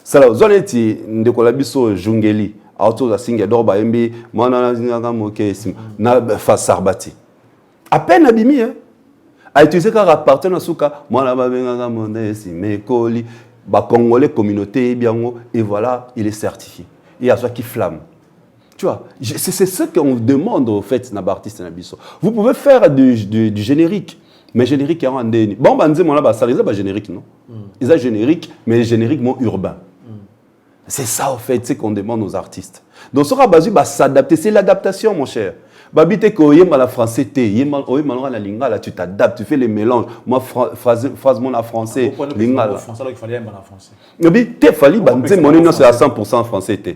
Ça là, vous avez dit de kolabiso jungeli, auto za single d'or ba mbi, moi na zinga moke sim, na fa sarbati. À peine abimi hein. A utilisé car appartient à Souka, moi là-bas, mes colis, Congolais, communauté, bien, et voilà, il est certifié. Il y a ça qui flamme. Tu vois, c'est ce qu'on demande au fait, Nabartiste Nabiso. Vous pouvez faire du générique, mais générique, il y a un déni. Bon, on dit, ça les a pas générique, non? Ils ont générique, mais générique, urbain. C'est ça, au fait, c'est qu'on demande aux artistes. Donc, ce sera basé, s'adapter. C'est l'adaptation, mon cher. Babite ko yema la français te, yema oyema la lingala, tu t'adaptes, tu fais les mélanges. Moi phrase mon français, lingala. Français alors qu'il fallait un français. Nabi te fali banze mon nom c'est à 100% français te.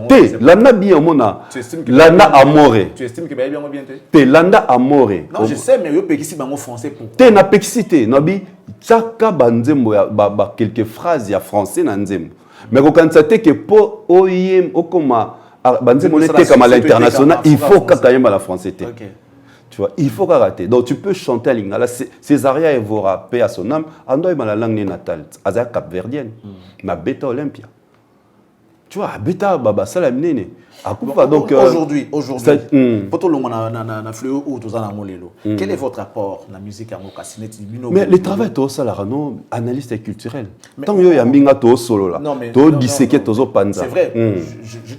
Te landa bien mona. Landa amore. Tu estimes que bien bien te landa amore. Non, je sais mais yo pekisi bango français pour. Te na pekisité, nabi chaka banzembo ya ba quelques phrases ya français na nzembo. Mais quand ça te que po oyem okoma banzembo te comme à l'international, il faut ka kayema la français te. OK. Tu vois, il faut rater. Donc tu peux chanter à lingala. Césaria Evora, paix à son âme, andoy ma la langue natale, azaya capverdienne, na beta Olympia. Tu vois, beta baba salamine. Donc aujourd'hui, pour tout le monde na fleu ou tous en molelo. Quel est votre apport la musique en okasineti? Mais le travail to ça la rano analyste culturel. Tant yo ya mbinga to solo là. To disséquer to zo panza. C'est vrai.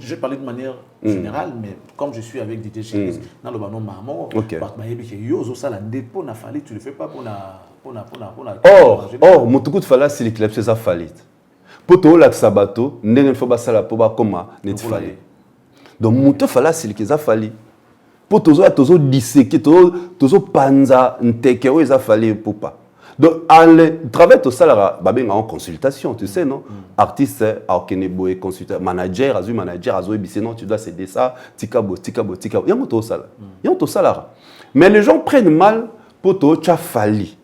Je parlais de manière générale, mais comme je suis avec Didier Chéris, dans le banon maman, yo zo ça la dépôt na fali, tu le fais pas pour na. Or, mutuku fala si l'éclipse ça falit. Pour tout la sabato, ndenge faut ba sala po ba koma net fali. Donc mutu fala si l'éclipse fali. Pour tozo disséquer tozo panza nteke o ça fali pour pas. Donc le travail tout ça là babenga en consultation, tu sais non? Artiste akeneboé consultant, manager azu ebissé non, tu dois céder ça, tikabo. Yango to ça là. Yango to ça là. Mais les gens prennent mal pour to cha fali.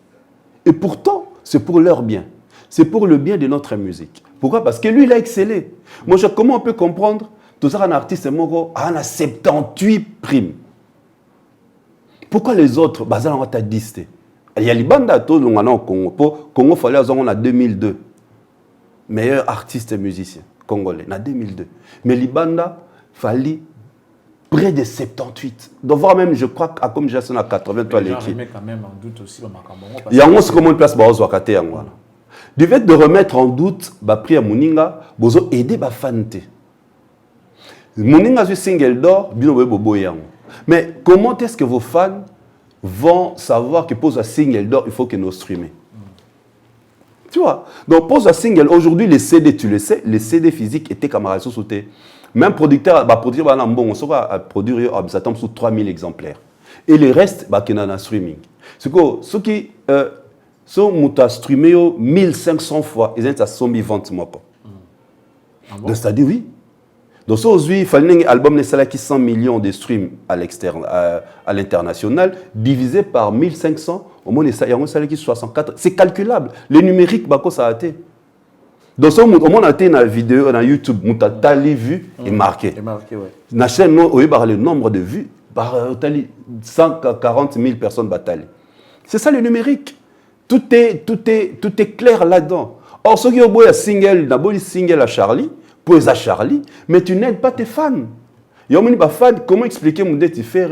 Et pourtant, c'est pour leur bien. C'est pour le bien de notre musique. Pourquoi? Parce que lui, il a excellé. Moi, comment on peut comprendre? Tout ça, un artiste, a 78 primes. Pourquoi les autres? Bazar, on va 10. Il y a les bandes au Congo. Pour Congo, il fallait en 2002. Meilleur artiste et musicien congolais, en 2002. Mais les bandes, il fallait près de 78. Donc, voir même, je crois, comme j'ai à 80, toi, les gens remettent quand même en doute aussi. Il y a un comment une place, du fait de remettre en doute, prix à Moninga, bozo aider ba fante. Moninga est single d'or, bino bobo yango. Mais comment est-ce que vos fans vont savoir que pose un single d'or, il faut que nous streamer? Tu vois? Donc pose un single, aujourd'hui les CD, tu le sais, les CD physiques étaient camarades sautés. Même producteur va produire un bon, on va produire ça tombe sur 3000 exemplaires. Et le reste qui est en streaming. C'est que ceux qui sont streamé 1500 fois, ils ont à 100 mois. Donc c'est-à-dire oui. Donc aujourd'hui, il fallait un album qui 100 millions de streams à l'externe, à l'international, divisé par 1500, au moins il y a un qui 64. C'est calculable. Le numérique, ça a été. Donc au moins on a été dans la vidéo, dans YouTube, on a tali vu et marqué. Ouais. La chaîne, le nombre de vues, 140 000 personnes bataillent. C'est ça le numérique. Tout est clair là-dedans. Or, ceux qui ont un single, d'abord un single à Charlie, pour les à Charlie, mais tu n'aides pas tes fans. Il y a des fans, comment expliquer mon déti faire?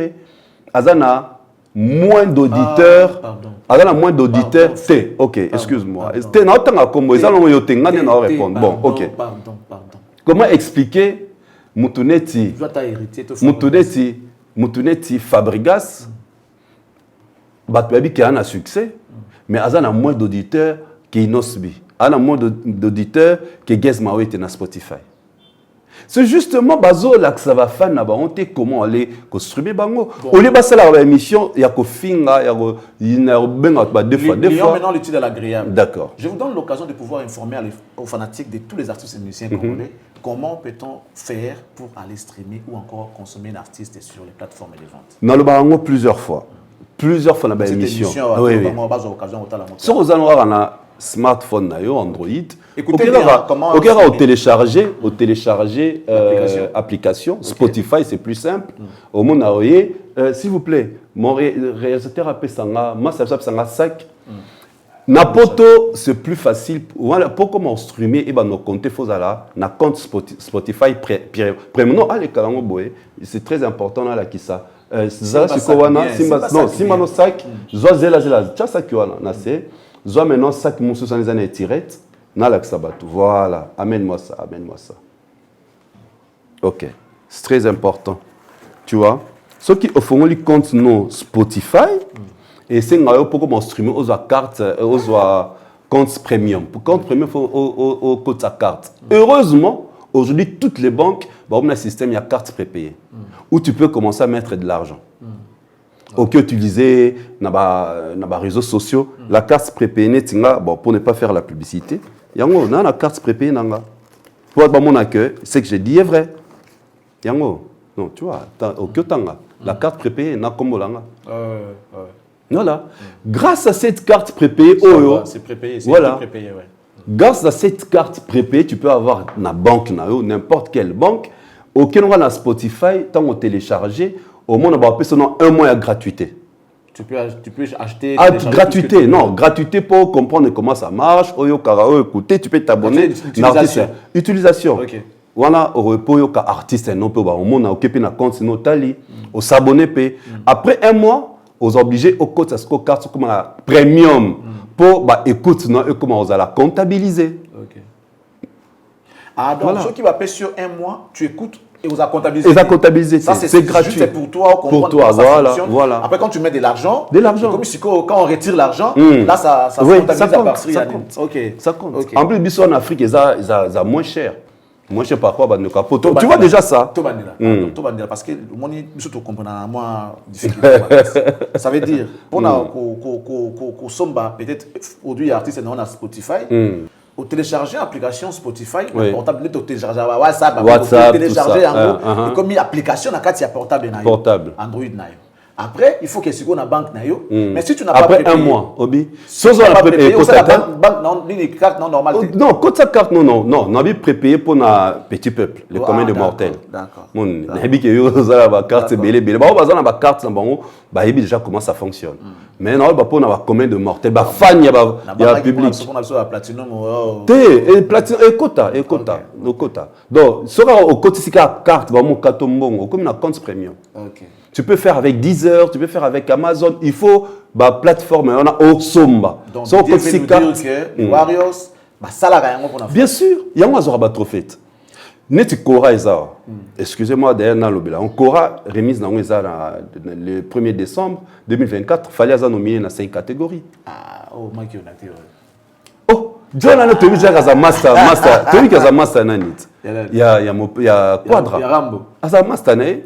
Azana moins d'auditeurs. Azana moins d'auditeurs. T. Ok, excuse-moi. T. Non, t'as un combo. Ils ont répondre. Bon, ok. Comment expliquer Moutouneti? Moutouneti Fabregas. Batbabi qui a un succès. Mais il y a moins d'auditeurs qui Inosbi. Il y a moins d'auditeurs qui Gezmawe était dans Spotify. C'est justement là que ça va faire comment aller construire bango. Au lieu de passer la émission, il y a que finga, il y a deux fois. Maintenant l'étude est agréable. D'accord. Je vous donne l'occasion de pouvoir informer aux fanatiques de tous les artistes et musiciens congolais comment peut-on faire pour aller streamer ou encore consommer un artiste sur les plateformes et les ventes. Dans le bango plusieurs fois dans l'émission. Oui. Si vous avez un smartphone, Android, écoutez bien, comment au télécharger application. Spotify, c'est plus simple. Au monde, s'il vous plaît, mon réalisateur appelle ça, moi, ça sac. Napoto, c'est plus facile. Pour comment streamer, nos comptes, il faut aller na compte Spotify. C'est très important là qui ça. Simba no sac, zela. Tcha sac wana, c'est. Zoa maintenant sac mon sous les années tirette, na la sabatu. Voilà, amène-moi ça. Ok, c'est très important. Tu vois, ceux qui font les comptes non Spotify, et c'est un peu comme streamer aux cartes, aux comptes premium. Pour compte premium, il faut au code sa carte. Heureusement, Aujourd'hui, toutes les banques, on a un système, il y a carte prépayée, où tu peux commencer à mettre de l'argent. Ok, utiliser dans les réseaux sociaux, la carte prépayée, pour ne pas faire la publicité, il y a la carte prépayée. Pour être mon accueil, ce que je dis est vrai. Non, tu vois, la carte prépayée, voilà. Grâce à cette carte prépayée, c'est prépayé, c'est voilà. prépayé, ouais. Grâce à cette carte prépayée, tu peux avoir na banque, n'importe quelle banque, auquel on a na Spotify, tant on télécharge, au moins on va un mois à gratuité. Tu peux acheter. Gratuité, non, gratuité pour comprendre comment ça marche, écouter, tu peux t'abonner. Utilisation. Ok. Voilà, au repos, il y a artiste, non, au monde, on a un compte, sinon, tali, au s'abonner, après un mois, on est obligé au code à ce carte comme un premium pour écoute non comment on va la comptabiliser. OK. Ah donc voilà. Ceux qui va payer sur un mois, tu écoutes et vous a comptabilisé. Et ça comptabilisé, c'est gratuit. C'est pour toi, pour toi, voilà. Après quand tu mets de l'argent, comme si quand on retire l'argent, là ça comptabilise à partir. Ça compte. OK. Ça compte. Okay. En plus, en Afrique, ils ont moins cher. Moi, je ne sais pas quoi, tu vois déjà ça. Parce que moi, je comprends moi difficulté. Ça veut dire, pour qu'on somba peut-être produit artiste non à Spotify, au télécharger l'application Spotify, portable, tu télécharger WhatsApp, télécharger en comme application na carte portable Android na. Après, il faut que tu aies une banque. Mais si tu n'as pas après prépayé, un mois, Obi. Si tu n'as pas prépayé, c'est la banque non, les cartes non normales. Non, quand ça carte, non. On a prépayé pour le petit peuple, les communs de mortels. D'accord. On a dit que la carte, c'est belé. On a la carte, déjà comment ça fonctionne. Mais non, pour la commun de mortels, fan, il y a public. On a platinum. Et quota. Donc, si on a au côté de la carte, on a comme une compte premium. OK. Tu peux faire avec Deezer, tu peux faire avec Amazon. Il faut la plateforme, on a au Somba. Donc, vous dire que les Warriors, ça la gagne pour bien sûr, il y a un trophée. Neti Kora Eza. Excusez-moi d'ailleurs, on Kora remise dans le 1er décembre 2024. Fallait être nominé dans 5 catégories. Ah, oh, moi qui en a été. Oh, John a nommé un master. Tu vois qu'il y a un master nanit. Il y a Quadra. Il y a Rambo. Ah, ça master né.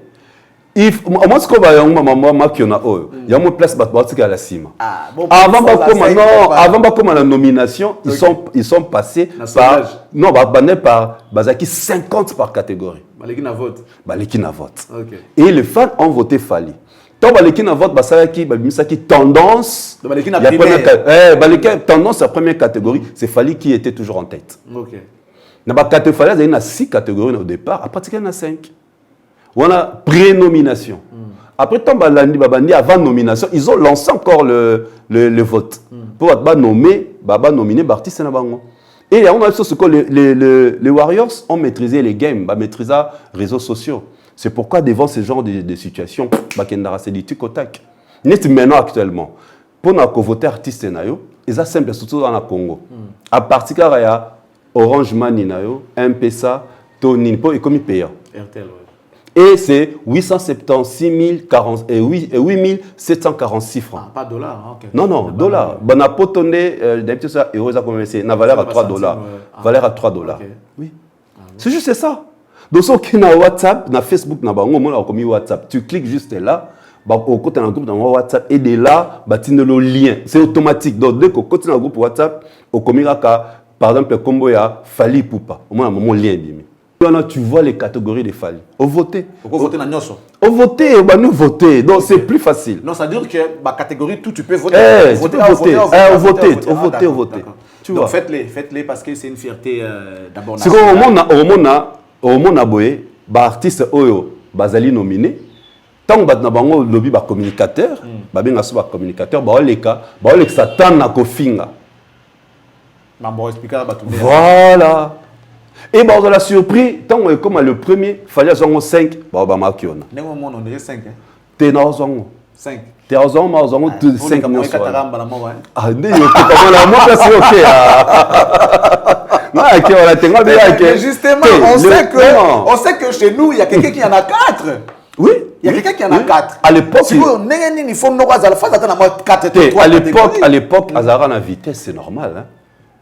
If moi ce qu'on va maman qui on a il y a mon place à la cime. Avant comme la nomination, ils sont passés par Bazaki 50 par catégorie. Baleki na vote. Et les fans ont voté Fali. Tant Baleki na vote Basaki tendance. Tendance la première catégorie, c'est Fali qui était toujours en tête. OK. Na ba catégorie, il y a 6 catégories au départ, à partir il y en a 5. On a pré-nomination. Après, avant nomination, ils ont lancé encore le vote. Pour nommer, nominer Bartis et Et on a ce que les Warriors ont maîtrisé les games, maîtrisé les réseaux sociaux. C'est pourquoi devant ce genre de situations, c'est du tic au tac. Maintenant actuellement, pour nous voter artiste, ils sont simple, surtout dans le Congo. À partir de Orange Money, M-Pesa, Tony, et comme ils payent. Et c'est 876 746 francs. Ah, pas dollars. Hein, okay. Non, dollars. On a potonné, d'habitude, ça, euros à combien c'est? La valeur à 3 dollars. Valeur à 3 dollars. Okay. Oui. C'est juste ça. Donc, si on a WhatsApp, on a Facebook, on a commis WhatsApp. Tu cliques juste là, au côté d'un groupe dans WhatsApp, et de là, tu as le lien. C'est automatique. Donc, dès qu'on continue dans le groupe WhatsApp, on commet par exemple, le combo ya Fali Poupa. Au moins, mon lien. Tu vois les catégories des Fali. Au voter. Pourquoi voter dans Nyoso? Au voter, nous voter. Donc c'est plus facile. Non, ça veut dire que la catégorie, tout tu peux voter. Au voter. Tu vois. Faites-les parce que c'est une fierté d'abord. C'est au monde aboye, artiste oyo bazali nominé. Tant que bango lobby ba communicateur, ba benga so ba communicateur, ba oleka satan na kofinga. Voilà. Et on a surpris, tant comme le premier, il fallait avoir 5, on a marqué. On dirait 5. Tu es dans 5. Tu es dans 5. Ah, justement, on sait que chez nous, il y a quelqu'un qui en a 4. Oui. Il y a quelqu'un qui en a 4. À l'époque, il faut à l'époque, Azara la vitesse, c'est normal.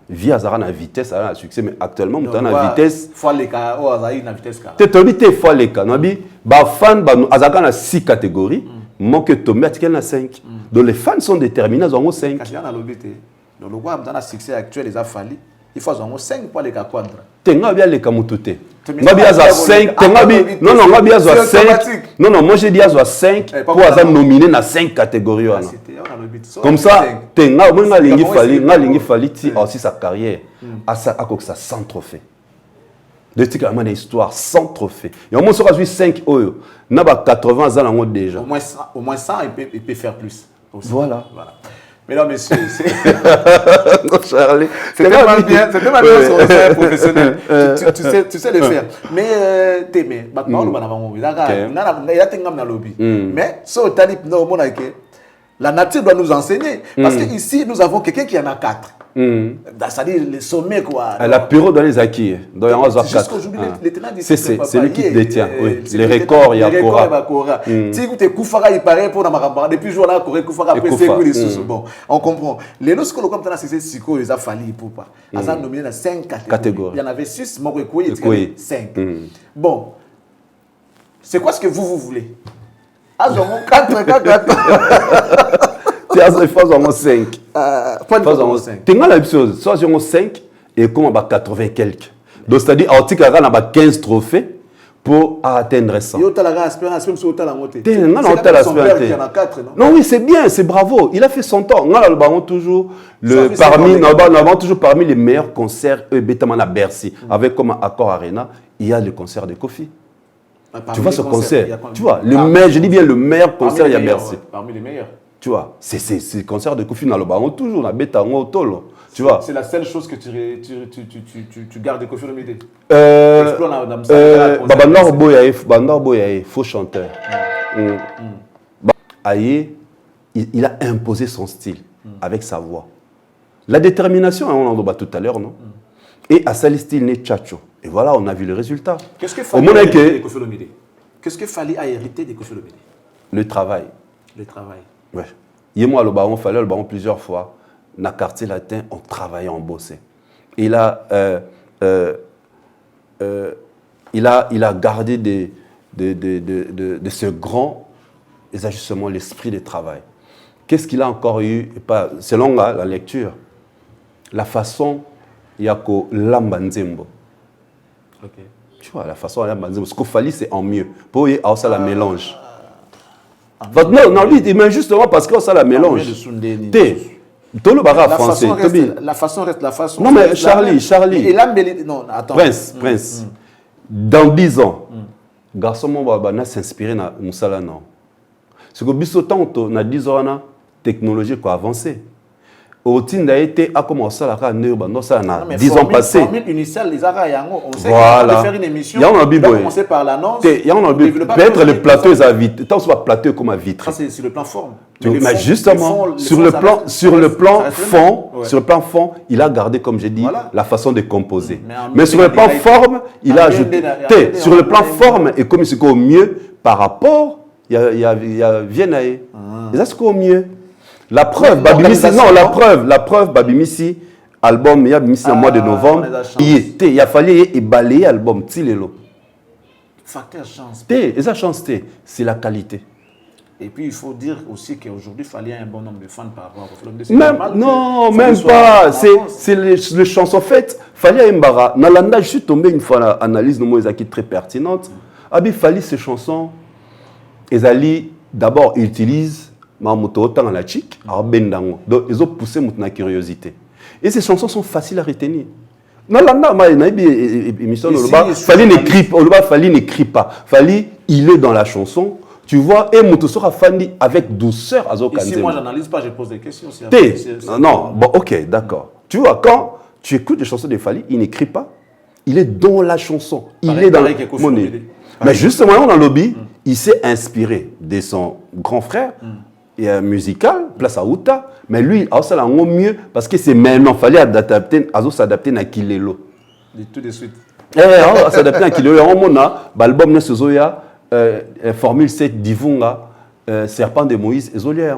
vie azara na vitesse azara na succès mais actuellement mutu na vitesse fois les cas oh azara na vitesse car te tobi te fois les cas nabi ba fan ba azaka na 6 catégories manque tomber à na 5 donc les fans sont déterminés ils ont 5 quand na lobité donc le quoi dans le succès actuel les a fallu il faut avoir 5 pour les cas quadra tenga bien les kamutute ngabi aza 5 tenga bi non non ngabi aza 5 non non moi j'ai dit aza 5 pour aza nominé na 5 catégories comme ça tenga moi ngalingi fali ti aussi sa carrière à ça à quoi ça 100 trophées de tika vraiment des histoires sans trophées et au moins ça a 5 oyo na ba 80 ans là déjà au moins 100 il peut faire plus aussi. Voilà. Mesdames, messieurs, Charlie, c'était pas bien sur le faire professionnel. Tu sais le faire. Mais mais so talib no monake. La nature doit nous enseigner parce que ici nous avons quelqu'un qui en a 4. C'est-à-dire le sommet quoi. La période dans les acquis. Dans jusqu'aujourd'hui c'est lui qui détient les records il y a Kora. Si tu Koufara il paraît pour na depuis jour là Koufara après c'est les sous bon on comprend. Les lorsque le comme c'est Siko les a fallu pour pas. Asa nominé dans 5 catégories. Il y en avait 6 moi et 5. Bon. C'est quoi ce que vous voulez? Azon 4. Il faut avoir 5. Tu as la chose, soit j'ai 5 et comme on a 80 quelques. Donc c'est-à-dire article on a 15 trophées pour atteindre ça. Non oui, c'est bien, c'est bravo. Il a fait son temps. On a toujours parmi les meilleurs concerts à Bercy avec comme Accor Arena, il y a le concert de Kofi. Tu vois ce concert, tu vois, je dis bien le meilleur concert il y a Bercy. Parmi les meilleurs. Tu vois, c'est le concert de Kofi dans le ballon toujours, la bête en tolo. Tu vois. C'est la seule chose que tu gardes de Kofi Olomide. Bandar Boyaye, faux chanteur. Aïe, il a imposé son style avec sa voix. La détermination, on en a tout à l'heure, non? Et à ça, le style n'est tchatcho. Et voilà, on a vu le résultat. Qu'est-ce que fallait hériter de Kofi Olomide? Qu'est-ce que fallait hériter de Kofi Olomide? Le travail. Le travail. Ouais. Moi, le baron fallait le baron plusieurs fois. Dans le quartier latin, on travaillait, on bossait. Il a gardé de ce grand ajustement l'esprit de travail. Qu'est-ce qu'il a encore eu? Selon la lecture, la façon il y a que l'ambanzembo. Okay. Tu vois, la façon l'ambanzembo. Ce qu'il fallait, c'est en mieux. Pour y avoir ça, la mélange. Non, lui, mais justement parce qu'on ça la mélange. La façon reste la façon. Non, mais Charlie. Et non, attends. Prince. Dans 10 ans, garçon, va s'inspirer dans Moussala. Non. Ce que bis autant, dans 10 ans, la technologie a avancé. Au Tinda été a commencé à la 10 ans passés. On sait voilà. Faire une émission. Il y a commencer par l'annonce. Peut-être le plateau est à vitre. Tant soit plateau comme à vitre. Ça c'est sur le plan forme. Mais justement, sur le plan fond, il a gardé, comme j'ai dit, la façon de composer. Mais sur le plan forme, il a ajouté. Sur le plan forme, et comme c'est au mieux par rapport, il y a Viennae. Et ça c'est au mieux. La preuve, Babimisi, album, il y a Babimisi en mois de novembre. Il a fallu balayer l'album, Tilelo. Facteur chance. Et ça chance, c'est la qualité. Et puis il faut dire aussi qu'aujourd'hui, il fallait un bon nombre de fans par rapport au film. Même pas. C'est les chansons faites. Fallait un bara. Nalanda, je suis tombé une fois à l'analyse de moi qui est très pertinente. Il fallait ces chansons. Ezali, d'abord, ils utilisent Mamoto autant la chic, donc ils ont poussé ma curiosité. Et ces chansons sont faciles à retenir. Nalanda, émission, fallait n'écrit pas. Fallait il est dans la chanson. Tu vois, et Moutoussora Fandi avec douceur à Zokanzema. Ici, moi, je n'analyse pas, je pose des questions. Non, bon, ok, d'accord. Tu vois, quand tu écoutes les chansons de Fali, il n'écrit pas. Il est dans la chanson. Il est dans la monnaie. Mais justement, dans le lobby, il s'est inspiré de son grand frère musical, Place à Outa. Mais lui, il a ça mieux parce que c'est maintenant, il fallait s'adapter à Kilelo. Tout de suite. S'adapter à Kilelo. On a l'album de Sozoya. Formule 7 Divunga, Serpent de Moïse et Zolier.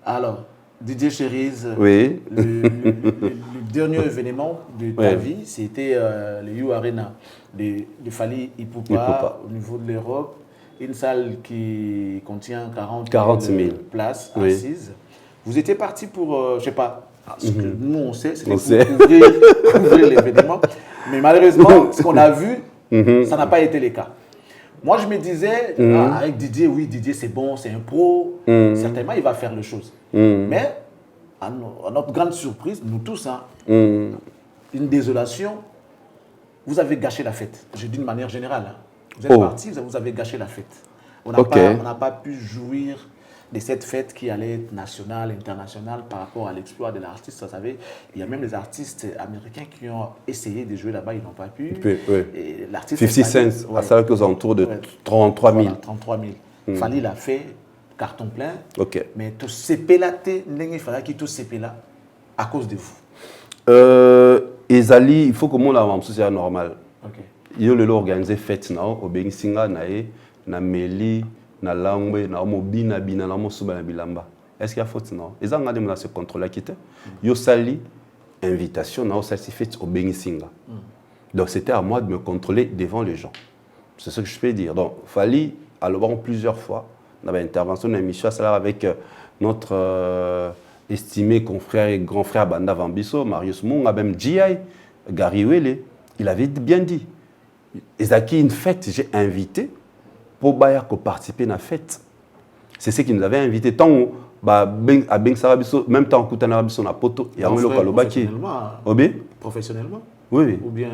Alors, Didier Cherise, Oui. le dernier événement de ta vie, c'était le You Arena de Fally Ipupa au niveau de l'Europe. Une salle qui contient 40 000 places assises. Vous étiez parti pour, je sais pas, ce que nous on sait, c'était pour couvrir l'événement. Mais malheureusement, ce qu'on a vu, ça n'a pas été le cas. Moi, je me disais, avec Didier, oui, Didier c'est bon, c'est un pro, certainement il va faire les choses. Mais, à notre grande surprise, nous tous, une désolation, vous avez gâché la fête. Je dis d'une manière générale. Vous êtes partis, vous avez gâché la fête. On n'a pas pu jouir de cette fête qui allait être nationale, internationale par rapport à l'exploit de l'artiste. Vous savez, il y a même des artistes américains qui ont essayé de jouer là-bas, ils n'ont pas pu. Et l'artiste 50 Cent, à savoir qu'aux alentours de 33 000. Voilà, 33 000. Fally l'a fait, carton plein. Mais tout CP-là, il fallait qu'il tout CP-là à cause de vous. Ezali, il faut que mon avant social normal. Il y a organisé fête au Bensinga, na Meli, na Langwe, na Mobina, na Mosuba, na Bilamba. Est-ce qu'il y a faute? Non. Ils ont gardé ce contrôle qui était. Il y a sali invitation, na aussi fête au Bensinga. Donc c'était à moi de me contrôler devant les gens. C'est ce que je peux dire. Donc Fally, à le voir plusieurs fois, on avait intervention dans l'émission avec notre estimé confrère et grand frère Banda Vambiso, Marius Mung, même G.I. Gary Wele. Il avait bien dit. Ezaki, une fête, j'ai invité pour participer à la fête. C'est ce qu'il nous avait invité. Tant à Ben Sarabiso, même temps qu'on a na poto, il y a un local Professionnellement? Oui. Ou bien.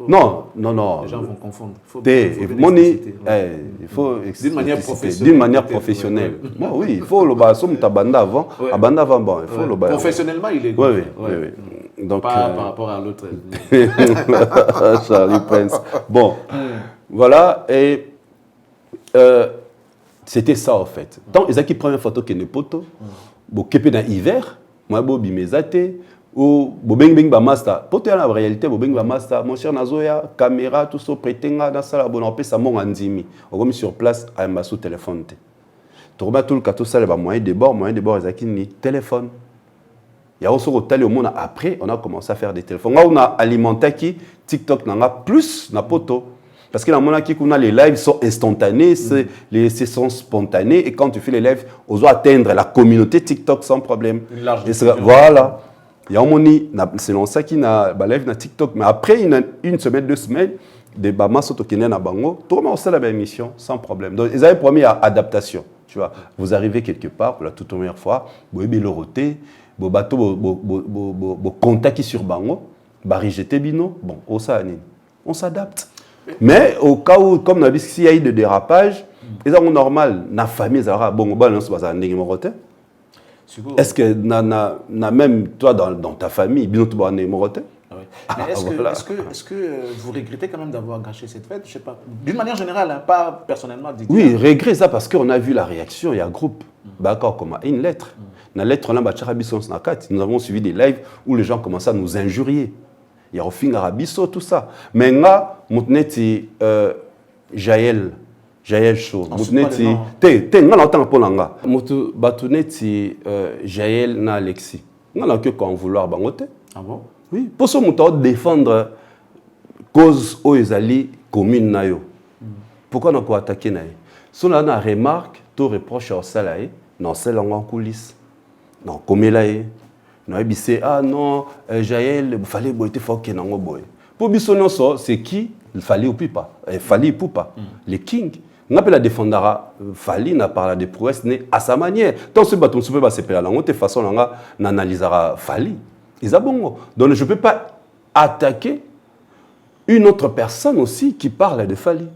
Non. Les gens vont confondre. Il faut d'une manière professionnelle. Oui, il faut le bas somme tabanda avant. Abanda avant, bon, il faut le bas. Professionnellement, il est. Oui. Donc, pas par rapport à l'autre. Charlie Prince. Bon, voilà, et c'était ça en fait. Tant ils ont qui prennent une photo qui n'est pas poto, bon, qui est dans l'hiver, moi, bon, bimezate, ou bon, bing ba master. Poto en réalité, bon, bing ba master, mon cher Nazoya, caméra, tout ça, prétenga dans ça, bon, on peut ça, mon andimi, on remet sur place, à un sous téléphone. Tu remets tout le cas, tout ça, les moyens de bord, ils ont qui ni téléphone. Il y a aussi au monde après, on a commencé à faire des téléphones. On a alimenté qui TikTok n'a plus na poto. Parce que dans mon qui les lives sont instantanés, c'est sont spontanés et quand tu fais les lives, on doit atteindre la communauté TikTok sans problème. Voilà. Il y a un moment selon ça qui n'a pas live na TikTok, mais après une semaine, 2 semaines, des bamas sont au Kenya na bango, tout le monde fait la même émission sans problème. Donc ils avaient promis adaptation. Tu vois, vous arrivez quelque part pour la toute première fois, vous avez le roté. Bo bateau bo contact sur bango ba rejeter bino bon on s'adapte mais au cas où comme on a vu s'il y a eu de dérapage ils sont normal na famille ça bon balance ba ça ndenge morote est-ce que na même toi dans ta famille bino to ba ndenge morote. Est-ce que vous regrettez quand même d'avoir gâché cette fête? Je sais pas. D'une manière générale, pas personnellement. Oui, regret ça parce qu'on a vu la réaction. Il y a un groupe, comme une lettre. Dans la lettre, nous avons suivi des lives où les gens commençaient à nous injurier. Il y a Rofing Arabiso, tout ça. Mais là, Moutneti Jaël Show. Moutneti. Nga l'entend pour l'anga. Moutou Batuneti Jaël na Alexis. Nga l'entend qu'on vouloir bangote. Ah bon? Oui, pour ce moment, défendre cause aux Ezali commune nayo. Pourquoi on a attaqué nayo? Si on a une remarque, tout reproche au salaire, non, c'est en coulisses. Non, comme il est, non, non, Jaël, il fallait boiter fort qu'il n'en boy. Pour Bissonno, c'est qui? Il fallait ou pas? Il fallait ou pas? Les kings. On appelle la défendara, Fally n'a pas de prouesse à sa manière. Tant ce bâton, on peut pas se faire la langue, de toute façon, on analysera Fally. Donc je ne peux pas attaquer une autre personne aussi qui parle de Fally.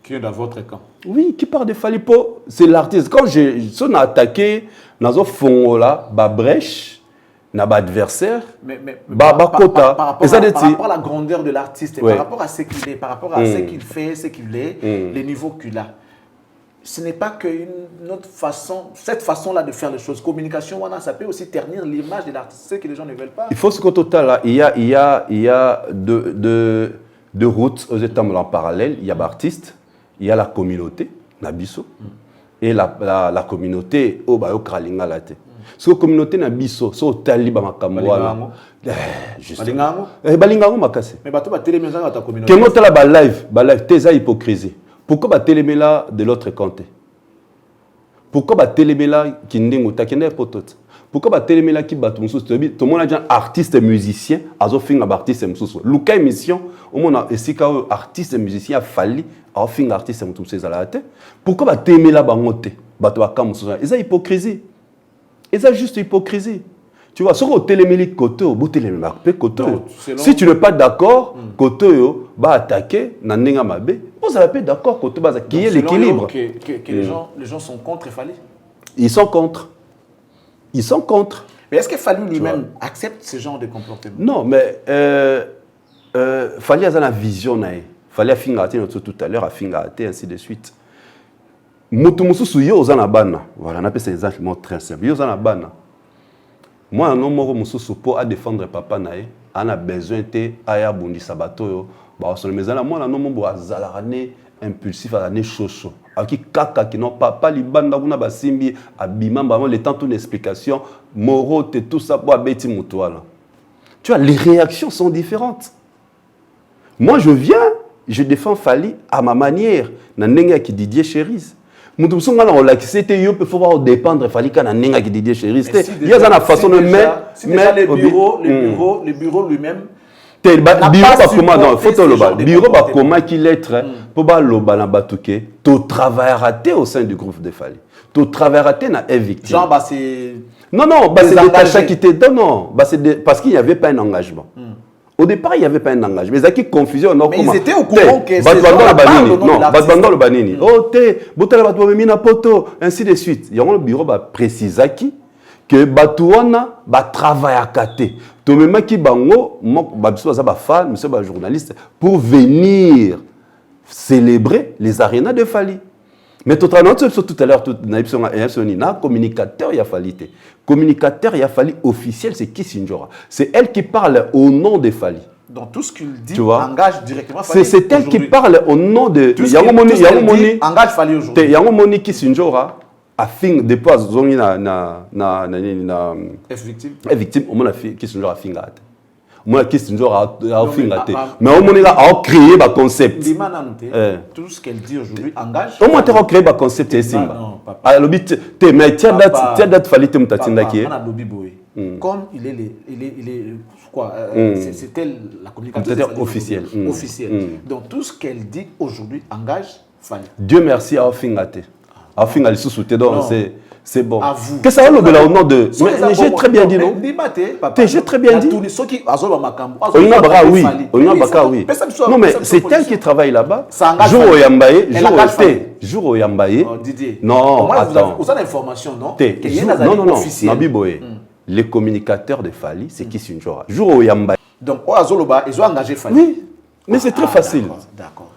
Qui est dans votre camp. Oui, qui parle de Fally. C'est l'artiste. Quand j'ai attaqué, dans un fond là, brèche, dans l'adversaire, par rapport à la grandeur de l'artiste, par rapport à ce qu'il est, par rapport à ce qu'il fait, ce qu'il est, les niveaux qu'il a. Ce n'est pas qu'une autre façon, cette façon-là de faire les choses. Communication, ça peut aussi ternir l'image de l'artiste, ce que les gens ne veulent pas. Il faut ce qu'au total, là, il y a deux routes aux États en parallèle. Il y a l'artiste, il y a la communauté, Nabiso, et la communauté au Kralinga Laté. So communauté na biso, so taliba makambo wana. Juste. Balingango makasi. Mais bato ba téléméza ta communauté. Kengo tala ba live teza hypocrisie. Pourquoi ba téléméla de l'autre côté? Pourquoi ba téléméla kindingo takende potot? Pourquoi ba téléméla ki batu mususu tout le monde a dit artiste musicien, azo finga ba artiste mususu. Luka émission, au monde esika artiste musicien a falli a finga artiste mususu ezalate. Pourquoi ba téléméla ba ngote? Bato ba kamususu. Eza hypocrisie. Eza juste hypocrisie. Tu vois, sur le téléméli côté, si tu n'es pas d'accord, côté va attaquer, n'anenga mabe. Vous avez pas d'accord côté base qui est l'équilibre. Les gens sont contre Fally. Ils sont contre. Ils sont contre. Mais est-ce que Fally lui-même accepte ce genre de comportement? Non, mais Fally a la vision nae. Fally a fingate tout à l'heure, a fingate ainsi de suite. Mutumusu suyo ozana bana. Voilà, on appelle ça exactement très simple. Yo ozana bana. Moi, un homme mususu pour à défendre papa nae, on a besoin de aya bundi sabato yo. Bah sur le maison moi un homme bo azalane impulsif à l'année chocho. Aki kaka qui non papa libanda kuna basimbi abima ba le temps une explication morote tout ça pour abeti mutuala. Tu vois les réactions sont différentes. Moi je viens, je défends Fally à ma manière. Na nenga ki Didier Cherise. Mutu songa na relaxer te yo peut faut dépendre Fally kana nenga ki Didier Cherise. Il y a une façon de mettre les bureaux lui-même. Bureau ba comment non photo loba bureau ba comment qui lettre pour ba loba na batuke to travail raté au sein du groupe de Fally. To travail raté na victime. Genre bah c'est non bah c'est des tâches qui étaient non bah c'est parce qu'il n'y avait pas un engagement. Au départ, il n'y avait pas un engagement. Mais il y a confusion. Mais ils étaient au courant que c'est le banini. Oh, botala batwa mina poto, ainsi de suite. Il y a un bureau qui précise que batouana ba travail à côté. To même qui bango, ba biso ba fan, monsieur ba journaliste pour venir célébrer les arénas de Fally. Mais tout à l'heure, na communicateur, il a fallu. Communicateur, il a fallu officiel, c'est Kissingora. C'est elle qui parle au nom de Fally. Donc tout ce qu'il dit engage directement Fally. C'est elle qui parle au nom de. Engage Fally aujourd'hui. Il y a un moni Kissingora a fin de pas zoni na victime. Au moins la Kissingora a fin gâte. Moi, Kissingora a fin gâte. Mais au moins là a créé un concept. Tout ce qu'elle dit aujourd'hui engage. Au moins tu as créé un concept et simba. Alors bit mais tu as date Fally te mutatinda qui est. Comme il est quoi c'était la communication officielle. Donc tout ce qu'elle dit aujourd'hui engage Fally. Dieu merci à Fingate. À Fingate sous-souté donc c'est bon. Que ça va au nom de mais j'ai très bien dit non. J'ai très bien dit. Oui. Non mais c'est elle qui travaille là-bas. Jour au Yambaye, jour au Yambaye. Non, attends. Vous avez l'information non? Non. Nabiboye. Les communicateurs de Fally, c'est Kissingora. Jour au Yambaye. Donc, au Azoloba, ils ont engagé Fally. Oui, mais c'est très facile. D'accord.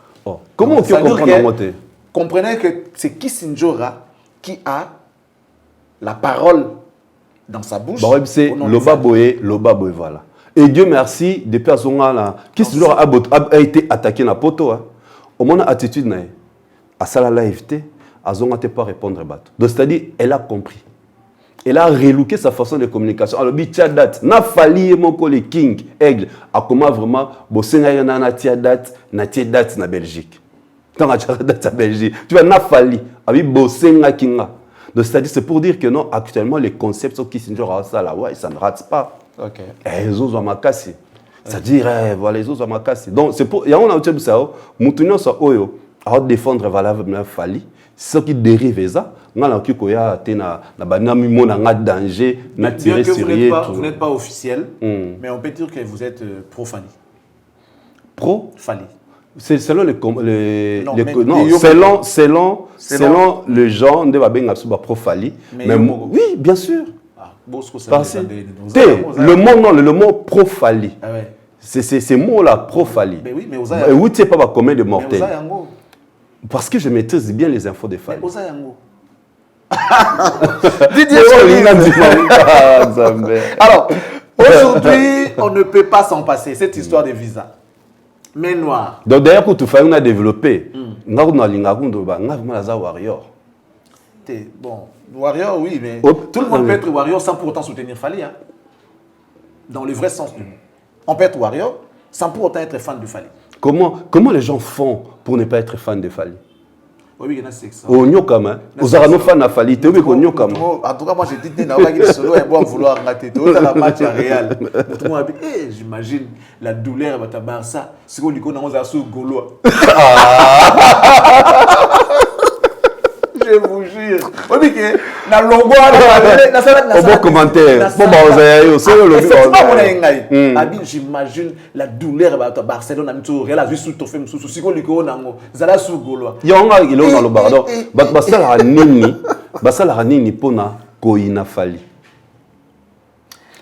Comment on peut comprendre? Comprenez que c'est Kissingora qui a la parole dans sa bouche. C'est Loba Boye, voilà. Et Dieu merci, depuis à ce moment-là, Kissingora a été attaqué dans poto. Au moins, attitude, à ça la live, à ce moment-là, pas répondre à battre. Donc, c'est-à-dire, elle a compris. Elle a relooké sa façon de communication. Alors, tia date, na Fally mon collègue King Aigle a comment vraiment bossenga na tia date na Belgique. Tant na tia date na Belgique. Tu vois na Fally abi bossenga kinga. Donc c'est-à-dire c'est pour dire que non actuellement les concepts sont qui Kissingora ça là ouais ça ne rate pas. OK. Les autres makasi. C'est-à-dire voilà les autres makasi. Donc c'est pour il y a on a obtenu ça mutunyo ça oyo à défendre valable Fally. Ce qui dérive ça, on a danger, bien que vous n'êtes pas officiel, mais on peut dire que vous êtes pro-Fally. Pro-Fally. C'est selon selon le genre de pro-Fally. Mais oui, bien sûr. Le mot pro-Fally. C'est mot là pro-Fally. Mais oui, mais où tu sais pas combien de mortels. Parce que je maîtrise bien les infos des Fally. Alors, aujourd'hui, on ne peut pas s'en passer, cette histoire de visa. Mais noir. Donc d'ailleurs, quand tu fais, on a développé. On a warrior. Bon, Warrior, oui, mais Oh, tout le monde peut être Warrior sans pour autant soutenir Fally. Hein. Dans le vrai sens du mot. On peut être Warrior sans pour autant être fan de Fally. Comment les gens font pour ne pas être fan de Fally? Oui, il y en a c'est ça. Au Nyokama, aux Arano fans de Fally, tu es au Nyokama. En tout cas, moi j'ai dit que solo est bon à vouloir rater. Tu as la match à Real. J'imagine la douleur de ta Barça. C'est qu'on dit qu'on a un sous Gaulois. Je vous jure. Oui, mais na logo Au bon commentaire. Bon, j'imagine la douleur de Barcelone. Elle a vu sous ton film, sous Zala sous Gaulois. Il y a un pardon. Basala Nini Pona Koina Fally.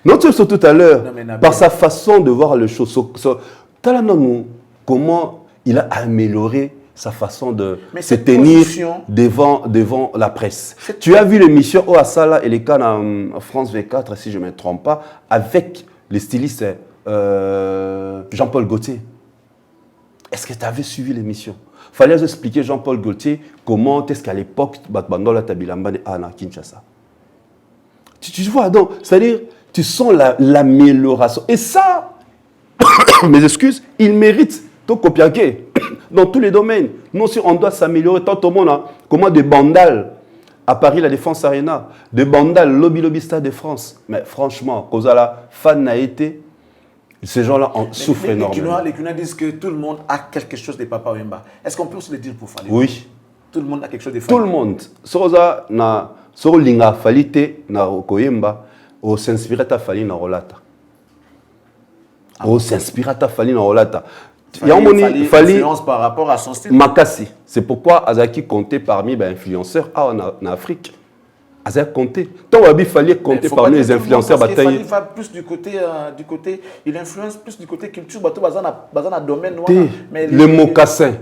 Non, tu sais tout à l'heure, par sa façon de voir les choses, comment il a amélioré sa façon de se tenir devant la presse. Tu as vu l'émission Oasala et les cas en France 24, si je ne me trompe pas, avec le styliste Jean-Paul Gaultier. Est-ce que tu avais suivi l'émission? Il fallait expliquer Jean-Paul Gaultier comment est-ce qu'à l'époque, Batbandola Tabilamba et Anna Kinshasa. Tu vois, donc, c'est-à-dire, tu sens l'amélioration. Et ça, mes excuses, il mérite ton copiaqué dans tous les domaines. Nous aussi, on doit s'améliorer. Tant au monde, hein, comment des bandales à Paris, la Défense Arena, des bandales, lobby Stade de France. Mais franchement, Kozala, fan n'a été, ces gens-là en souffrent énormément. Les Kuna disent que tout le monde a quelque chose de Papa Wemba. Est-ce qu'on peut se le dire pour Fally? Oui. Tout le monde a quelque chose de Fally. Tout le monde. Soza na linga Falite na Koyemba, o s'inspire ta Fally na Rolata. O s'inspire ta Fally na Rolata. Il y a une influence par rapport à son style. Makassi. C'est pourquoi Azaki comptait parmi les influenceurs en Afrique. Azaki comptait. Tant Wabi fallait compter parmi les influenceurs bataille. Il va plus du côté, il influence plus du côté culture, bazana domaine noir. Le mocassin.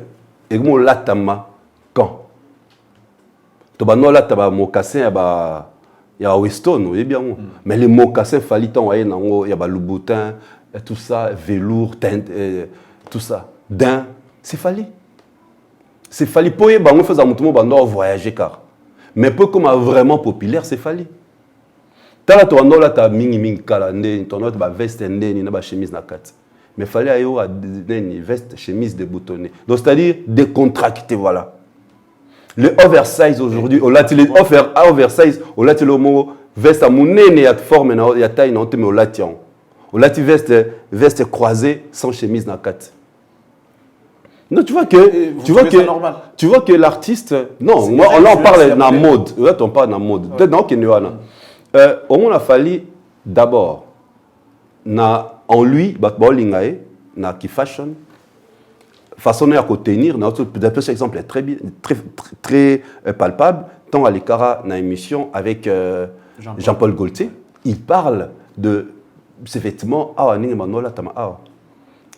Et mon latama quand. Tobano latama mocassin il y a Weston, oui bien. Mais les mocassins fallait tant il y a Louboutin, tout ça, velours, teinte. Tout ça, d'un, c'est Fally. C'est Fally. Pour eux, on fait un voyager car. Mais pour comme vraiment populaire, c'est Fally. Tala to ando la ta mingi kalande, ton autre veste ndeni na ba chemise na kat. Mais Fally ayo a une veste chemise déboutonnée. Donc c'est-à-dire décontracté voilà. Le oversize aujourd'hui, au lati le oversize, au lati le mot veste à monene ya forme na ya taille na mais au lati on. Au lati veste croisée sans chemise na kat. Non, tu vois que l'artiste, non, moi, là on parle dans mode, là on parle dans mode. Peut-être dans Kenyana. Au moins, il a fallu d'abord, en lui, Batbolingae, na qui fashion, façon à tenir, peut-être cet exemple est très palpable, tant à l'écart dans l'émission avec Jean-Paul Gaultier, il parle de ces vêtements,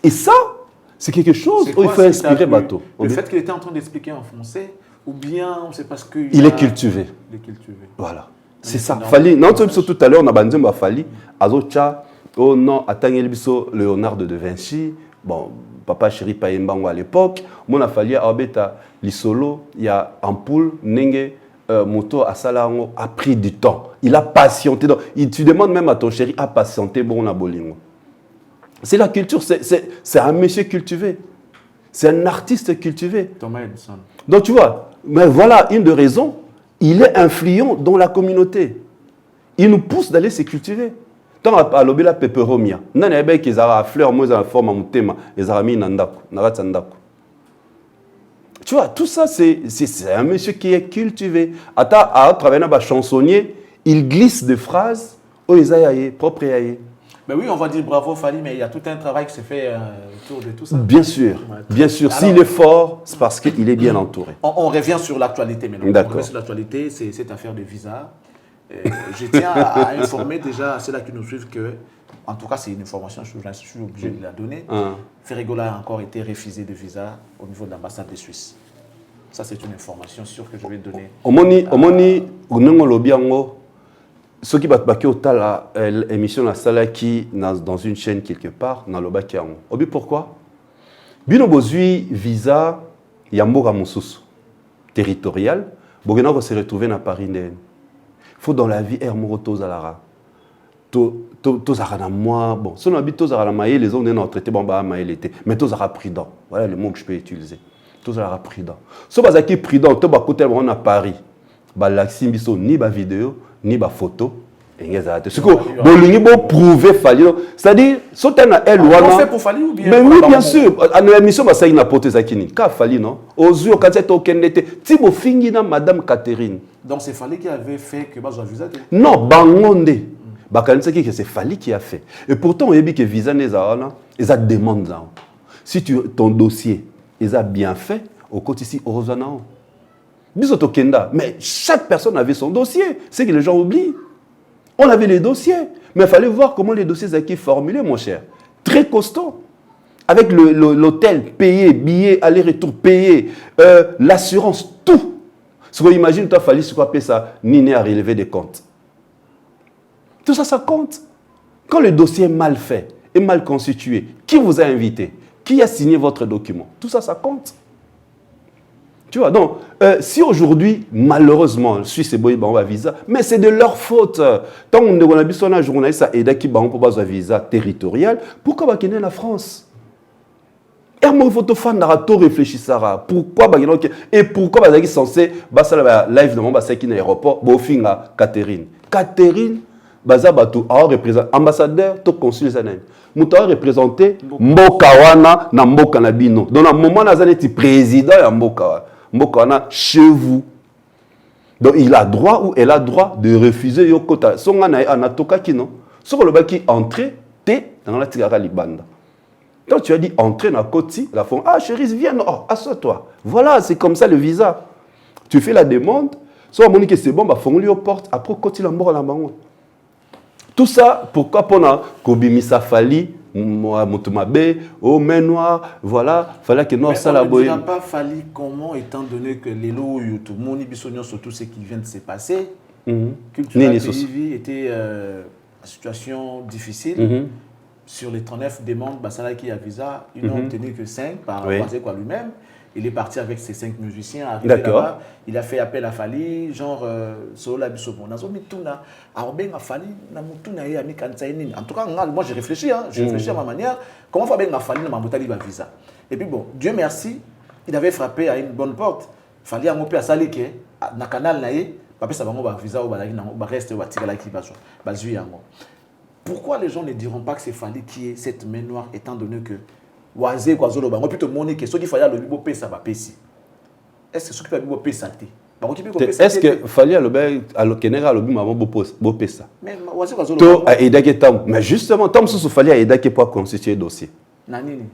et ça, c'est quelque chose où il faut inspirer bateau. Le fait qu'il était en train d'expliquer en français, ou bien c'est parce que... Il est cultivé. Il est cultivé. Voilà. C'est ça. Fally. Non, tout à l'heure, on a bandé Fally. Azocha, oh non, Atangel Bisso, Léonard de Vinci. Bon, Papa Chéri Payembango à l'époque. Mon a fallu à Abeta, l'Isolo, il y a Ampoule, Nenge, Moto, Asalango, a pris du temps. Il a patienté. Donc, tu demandes même à ton chéri à patienter, bon, on a bolingo. C'est la culture, c'est un monsieur cultivé. C'est un artiste cultivé. Thomas Edison. Donc tu vois, mais voilà une des raisons. Il est influent dans la communauté. Il nous pousse d'aller se cultiver. Tant à l'obéla peperomia. Nan ebe ki zara fleur moi en forme en thème, les arami nandaku, naratsandaku. Tu vois, tout ça c'est un monsieur qui est cultivé. À travers un chansonnier, il glisse des phrases au isayaye, propre yaye. Ben oui, on va dire bravo Fally, mais il y a tout un travail qui se fait autour de tout ça. Bien sûr, bien sûr. S'il est fort, c'est parce qu'il est bien entouré. On revient sur l'actualité maintenant. D'accord. On revient sur l'actualité, c'est cette affaire de visa. Je tiens à informer déjà ceux-là qui nous suivent que, en tout cas, c'est une information, je suis obligé de la donner. Ferregola a encore été refusé de visa au niveau de l'ambassade de Suisse. Ça, c'est une information sûre que je vais donner. Ceux qui battent au tala émission la salle qui dans une chaîne quelque part dans le bac obi pourquoi bino bozui visa yamboka mususu territorial Bogena se retrouver dans Paris. Il faut dans la vie, Alara. Tozara moi, bon, si on habite Tozara maïe, les hommes ont traité bon bah maïe l'été, mais Tozara prudent. Voilà le mot que je peux utiliser. Tozara prudent. Si on est prudent, tu vas côté on à Paris. Bah la simbiso ni ba vidéo ni ba photo. Ce que Bolingi bon prouver Fali. C'est-à-dire, si tu as elle ou on fait pour Fali ou bien? Mais oui, bien sûr. À l'émission, ça y a porté Zakini. Ka Fali non. Aux yeux quand c'est aucun été. Tibo fingi na Madame Catherine. Donc c'est Fali qui avait fait que Bazo visa. Non, Bangonde. C'est Fali qui a fait. Et pourtant, on a dit que visa n'est pas là. Ils ont demandé. Si ton dossier ils a bien fait, au côté ici, heureusement. Mais chaque personne avait son dossier. C'est que les gens oublient. On avait les dossiers. Mais il fallait voir comment les dossiers étaient formulés, mon cher. Très costaud. Avec l'hôtel payé, billets, aller-retour payé, l'assurance, tout. Ce qu'on imagine, tu as fallu ce qu'on appelle ça, Niné à relever des comptes. Tout ça, ça compte. Quand le dossier est mal fait et mal constitué, qui vous a invité? Qui a signé votre document? Tout ça, ça compte. Tu vois, donc, si aujourd'hui, malheureusement, Suisse et Boy ont visa, mais c'est de leur faute. Tant qu'on a besoin d'un journaliste et d'un qui a un visa territorial, pourquoi va la France? Et moi, il faut tout réfléchir. Pourquoi et pourquoi va censé live dans l'aéroport, Catherine. Catherine, ambassadeur, tout consul, Mouta représenté Mbokawana na Mboka na Bino. Dans le moment où il est président de Mbokawana chez vous. Donc il a droit ou elle a droit de refuser Yokota. Son gana anatoka kino. Sur le baki entrée, t'es dans la tigara libanda. Quand tu as dit entrer dans la côte, la font ah chérie viens, oh assois-toi. Voilà, c'est comme ça le visa. Tu fais la demande, soit on dit que c'est bon, bah font lui aux portes, après côté la mort la bango. Tout ça, pourquoi pendant Kobimisa Fali, Moutumabe, au Menoir, voilà, fallait que nous ça la boye. Il n'a pas fallu comment, étant donné que les lots YouTube, mon ibisonio sur tout ce qui vient de se passer, culturel pays était en situation difficile. Sur les 39 demandes, Bassala qui a visa, ils n'ont obtenu que 5 par quoi lui-même. Il est parti avec ses 5 musiciens, arrivé là-bas, il a fait appel à Fali, genre Sola Bissobo. En tout cas, moi j'ai réfléchi, j'ai réfléchi à ma manière. Comment faire Fali dans ma visa? Et puis bon, Dieu merci, il avait frappé à une bonne porte. Fali a mopé à Salike, dans le canal, papa ça va visa au reste Pourquoi les gens ne diront pas que c'est Fali qui est cette main noire, étant donné que Oazé quoi zolo bango plutôt monique ce qui fallait le bibo pesa ba pesi. Est-ce que ce qui peut bibo pesa té? Est-ce que fallait le Kenera le bibo bo pesa? Mais Oazé quoi zolo. To a aidé tam mais justement tam sous fallait aider que pour constituer dossier. Nanini.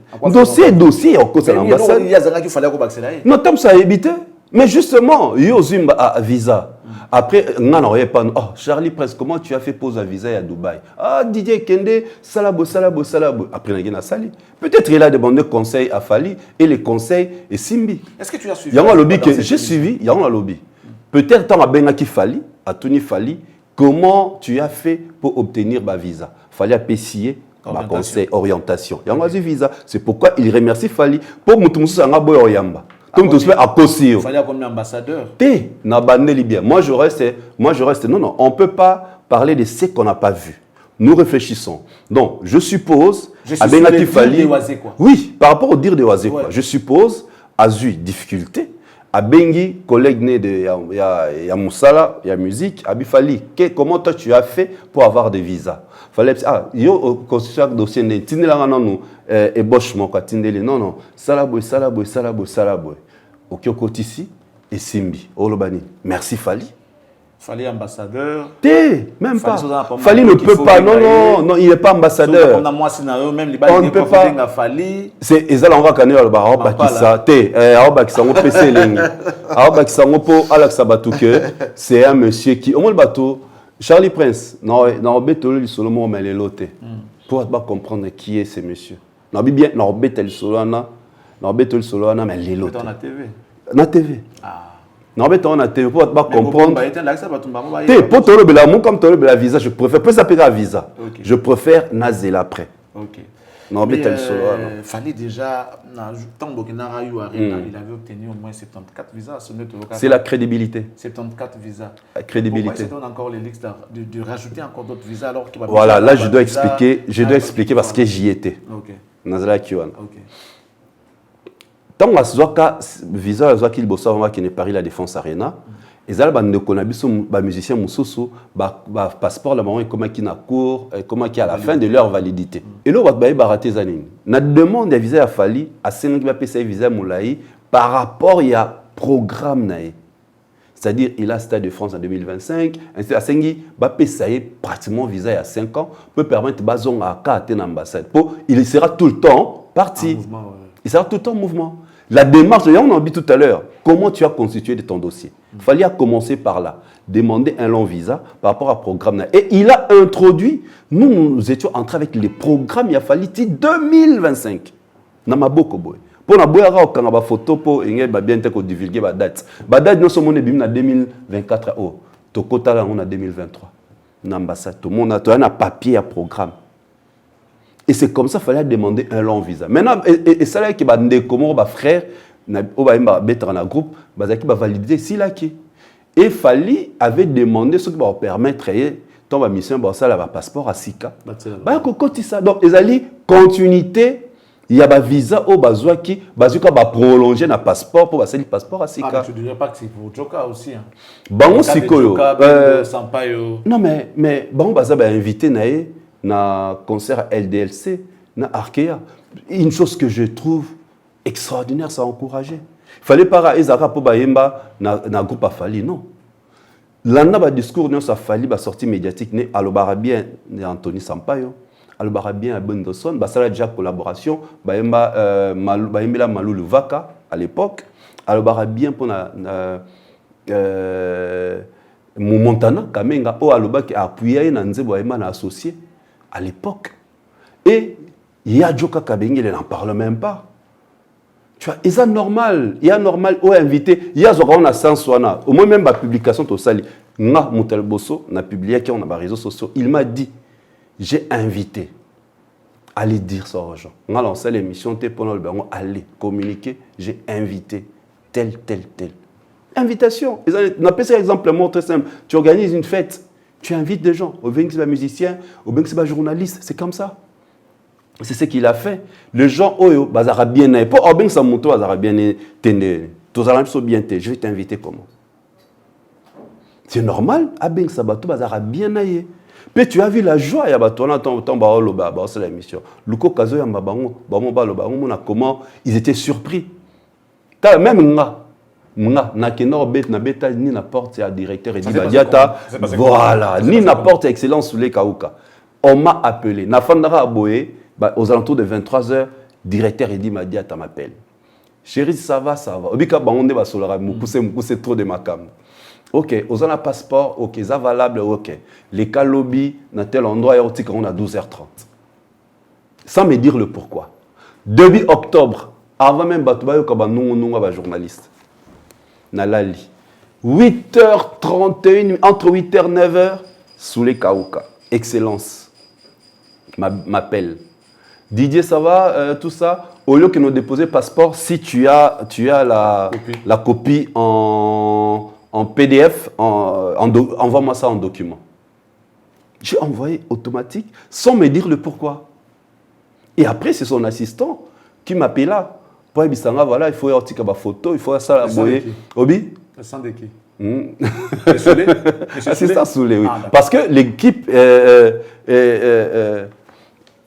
Dossier au côté de l'ambassade. Il y a zanga qui fallait ko baxela. Non tam ça éviter. Mais justement, yo zimba a visa. Après, oh, Charlie Prince, comment tu as fait pose à visa à Dubaï? Ah, Didier Kende, salabo. Après, il a sali. Peut-être il a demandé conseil à Fali et les conseils et Simbi. Est-ce que tu as suivi? Il y a un lobby que j'ai suivi, il y a un lobby. Peut-être tant à Benaki Fali, à Tony Fali, comment tu as fait pour obtenir ma visa? Fali a payé ma conseil, orientation. Il y a un visa. C'est pourquoi il remercie Fali pour Moutoumoussou Sanga Oyamba. Il fallait comme ambassadeur. Moi je reste. Non, on ne peut pas parler de ce qu'on n'a pas vu. Nous réfléchissons. Donc, je suppose. À Benati Fali. Oui, par rapport au dire de Oazé, quoi. Je suppose, à eu difficulté, à Bengi, collègue né de Moussala, il y a musique, à Bifali, comment toi tu as fait pour avoir des visas? Fallait yo constitution dossier né tinela nous ébauchement quoi tindeli non salaboy OK côté ici et Simbi Olobani merci Fali ambassadeur même pas Fali ne peut pas non il n'est pas ambassadeur on même on ne peut pas Fali c'est ezala on va connaître le bar bakisa bakisa on PC lengi bakisa on po Alex Abatuke c'est un monsieur qui au moins le bateau Charlie Prince, non, le solo mais les lotés. Pour pas comprendre qui est ce monsieur. Non, bien, non, le solo mais les lotés. Dans la TV. Na TV. Ah. Non, mais on a TV pour pas comprendre. Pour toi le comme toi le visa, je préfère pas s'appeler à visa. Je préfère nazel après. OK. Non, mais fallait déjà, tant Burkina il avait obtenu au moins 74 visas. C'est la crédibilité. 74 visas. La crédibilité. Pourquoi il se donne encore les listes de rajouter encore d'autres visas alors qu'il va... Voilà, là je dois expliquer parce que j'y étais. Ok. Nazala Kiwan. Tant que visa qui n'est Paris la Défense Arena, et ça ba musicien mususu ba passeport la maman comment qui na cours comment qui à la fin de leur validité. Et là ba raté zaning. Na demande de visa à Fali à 5 ba pesa visa moulaï par rapport il y a programme naé. C'est-à-dire il a Stade de France en 2025, ainsi à Sengi ba pesa pratiquement visa il y a 5 ans peut permettre bazon à carte en ambassade. Il sera tout le temps parti. Il sera tout le temps en mouvement. La démarche, on en dit tout à l'heure, comment tu as constitué de ton dossier. Il fallait commencer par là, demander un long visa par rapport à programme. Et il a introduit, nous étions entrés avec les programmes, il a fallu 2025. Namaboko boy. Pour la boyara au Kanaba photo pour bien divulguer la date. La date nous sommes en 2024 oh, Tokota là on a 2023. L'ambassade, tout le monde a un papier à programme. Et c'est comme ça qu'il fallait demander un long visa. Maintenant, et ça là qui va demander comment va frère, on va mettre dans un groupe, qui va valider si là qui. Et il fallait avait demandé ce qui va permettre ton mission ça là passeport à Sika. Bah côté ça. Donc ils allaient continuité, il y a un visa au bazwa qui bazuka va prolonger na passeport pour passer le passeport à Sika. Ah, tu dirais pas que c'est pour Joka aussi hein. Bon Sikoyo. Non mais bon baza ba invité naé na concert LDLC, na Arkea. Une chose que je trouve extraordinaire, ça a encouragé. Il fallait pas Ezara pour Bayemba na groupe à Fali, non. L'année ba discours non ça Fali ba sortie médiatique né Alobarabien né Anthony Sampaio, Alobarabien à Bendoson, ba ça déjà collaboration, Bayemba Bayemba Malou Luvaka à l'époque, Alobarabien pour Montana Kamenga o Aloba qui a appuyé na Nzebo Bayemba na associé à l'époque. Et il y a Joka Kabengi, il n'en parle même pas. Tu vois, et ça normal, il y a normal, ou invité, il y a Zora, on a sens, au moins même ma publication, tu sali, nga Moutel Bosso, on a publié qui on a des réseaux sociaux, il m'a dit, j'ai invité, allez dire ça aux gens. On a lancé l'émission, allez communiquer, j'ai invité tel. Invitation. On appelle ça exemplement très simple. Tu organises une fête. Tu invites des gens, au bien que c'est un musicien, au bien que c'est un journaliste, c'est comme ça. C'est ce qu'il a fait. Les gens, bazara bien né, pour au bien que ça monte, bazara bien né, tous allons bien té, je vais t'inviter comment? C'est normal, à bien que ça bateau, bazara bien né. Puis tu as vu la joie, il y a bateau là, ton baolo ba, c'est l'émission. Luko kazo ya mbabango, bamo balo ba, on a comment ils étaient surpris. T'as même nga. Na kenor bet na beta ni na porte à directeur et dit badiata voilà ni na porte excellence sous les kauka on m'a appelé na fandara aboye aux alentours de 23h directeur et dit badiata m'appelle chérie ça va obika bangonde ba solara mukuse trop de makam OK aux en passeport OK ça valable OK les calobi na tel endroit et on a 12h30 sans me dire le pourquoi début octobre avant même batubayo ka ba nunga ba journaliste Nalali. 8h31, entre 8h et 9h, sous les Kauka. Excellence. M'appelle. Didier, ça va, tout ça? Au lieu que nous déposer passeport, si tu as la copie en PDF, envoie-moi ça en document. J'ai envoyé automatique sans me dire le pourquoi. Et après, c'est son assistant qui m'appelle là. Pour Bisanga, voilà, il faut y avoir une photo, il faut ça la boyer. Obi? Le sang de qui? C'est ça, Soulé, oui. Parce que l'équipe,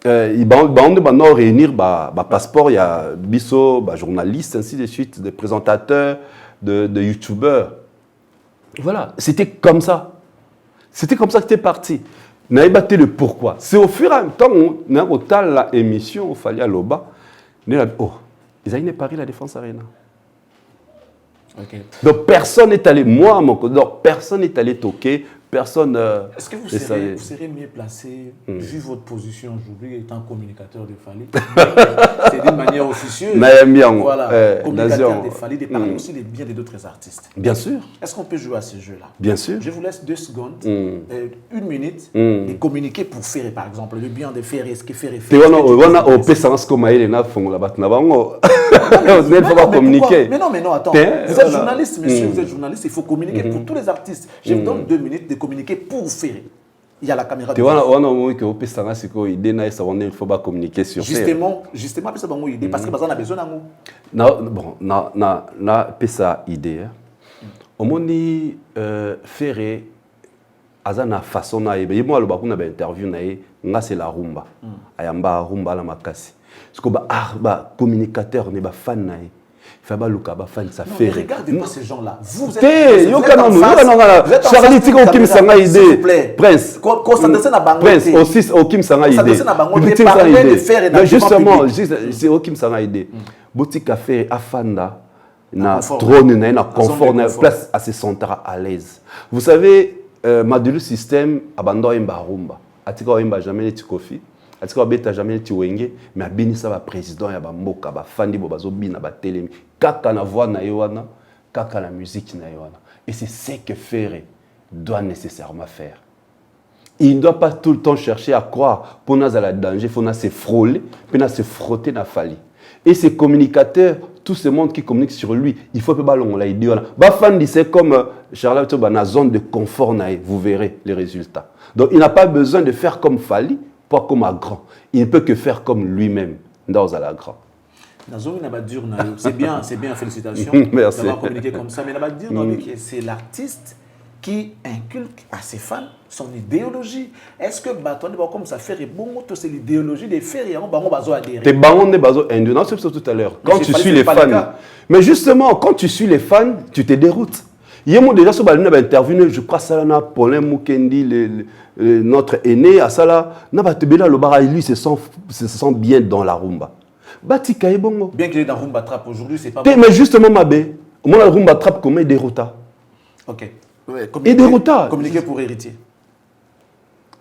ils vont réunir passeport, il y a Bisso, journalistes, ainsi de suite, des présentateurs, de youtubeurs. Voilà, c'était comme ça. C'était comme ça que c'était parti. N'a pas le pourquoi. C'est au fur et à mesure, on a au l'émission, il fallait à l'Oba. Oh. Ils allaient Paris la Défense Arena. Okay. Donc personne n'est allé, moi à mon côté, personne n'est allé toquer personne. Est-ce que vous serez mieux placé, vu votre position aujourd'hui, étant communicateur de Fally? C'est d'une manière officieuse. Voilà, communicateur de Fally, de parler aussi des biens d'autres artistes. Bien sûr. Est-ce qu'on peut jouer à ce jeu-là? Bien sûr. Je vous laisse 2 secondes, 1 minute, et communiquer pour Ferré, par exemple, le bien de Ferré, ce que Ferré fait. Mais non, attends. Vous êtes journaliste, monsieur, vous êtes journaliste, il faut communiquer pour tous les artistes. Je vous donne 2 minutes de communiquer pour Ferré. Il y a la caméra. Il faut pas communiquer sur justement, parce que on a besoin d'amour. Ça idée. Au moins, Ferré, azana façon na ebe moi le bakuna ba interview na nga c'est la rumba ayamba rumba la makasi parce que ba communicateur ne ba fan na Faba Luka ba fan ça fait. Regardez pas ces gens là. Vous êtes Charlie Tiko Kim Sanga idée. Prince. Prince aussi au Kim Sanga idée. Mais justement, c'est au Kim Sanga idée. Boutique café afanda na trône na confort na place assez centrale à l'aise. Vous savez Madulu système abandon imba rumba. Atika imba jamais les tikofi. Atika beta jamais les tiwenge mais abini ça va président ya ba mboka ba fandi bo bazo bina ba telemi. Kaka na voix na yoana, kaka la musique na yoana. Et c'est ce que Ferré doit nécessairement faire. Il ne doit pas tout le temps chercher à croire pour nous à la danger, il faut se frôler, puis se frotter na Fally. Et ces communicateurs, tout ce monde qui communique sur lui, il faut que ballon la idée. Ba fan c'est comme Charles Toba na zone de confort na, vous verrez les résultats. Donc il n'a pas besoin de faire comme Fally, pas comme un grand. Il ne peut que faire comme lui-même dans la grand. C'est bien, félicitations d'avoir communiqué comme ça. Mais c'est l'artiste qui inculque à ses fans son idéologie. Est-ce que comme ça fait bon, c'est l'idéologie des faits et on va adhérer. T'es baron des bateaux indus, non, c'est tout à l'heure. Quand tu suis les fans, mais justement, quand tu suis les fans, tu te déroutes. Il y a déjà sur une interview, je crois ça là, Paulin Mukendi, notre aîné, à ça là, lui se sent bien dans la rumba. Bien qu'il est dans rumba trap aujourd'hui, c'est pas. Mais justement, Mabé, moi la rumba trap comment il dérouta. Ok. Et dérouta. Communiquer pour héritier.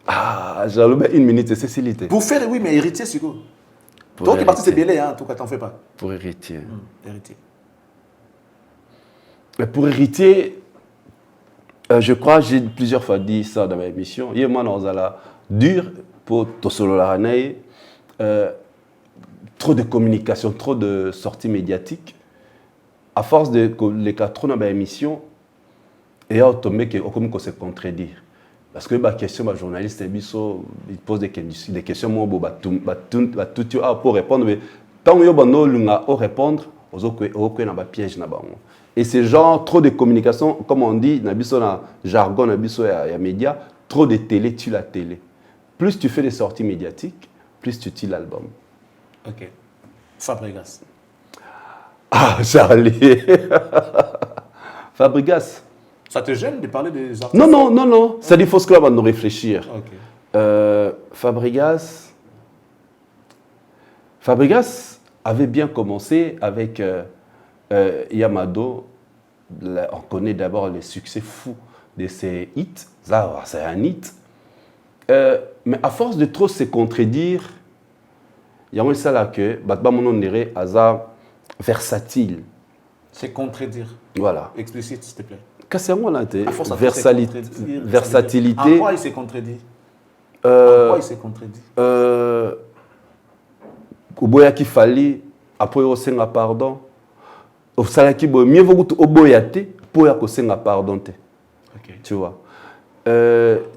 Ah, j'ai le 1 minute, c'est Cécilité. Pour faire, oui, mais héritier, c'est quoi? Toi qui es parti, c'est Bélé, hein, en tout cas, t'en fais pas. Pour héritier. Héritier. Mais pour héritier, je crois, j'ai plusieurs fois dit ça dans ma émission. Il y a un dur pour Tosolo Laranaï. Trop de communication, trop de sorties médiatiques. À force de les quatre dans ma émission, et à tomber comme se contredire. Parce que la question, les journalistes, ils posent des questions, moi, pour répondre. Mais tant que vous répondre, vous avez un piège. Et c'est genre trop de communication, comme on dit, dans le jargon, dans les médias, trop de télé, tu la télé. Plus tu fais des sorties médiatiques, plus tu tues l'album. Ok. Fabregas. Ah, Charlie. Fabregas. Ça te gêne de parler des artistes? Non. C'est des fausses clubs à nous réfléchir. Okay. Fabregas avait bien commencé avec Yamado. On connaît d'abord les succès fous de ses hits. Ça, c'est un hit. Mais à force de trop se contredire, il y a un ça là que mon dirait hasard versatile. C'est contredire. Voilà. Explicite, s'il te plaît. Versatilité. En quoi il s'est contredit? En quoi il s'est contredit? Oboyaki Fally, après au senga pardon. Au salaki boy, mieux vaut oboyate pour ya ko senga pardon te. Tu vois.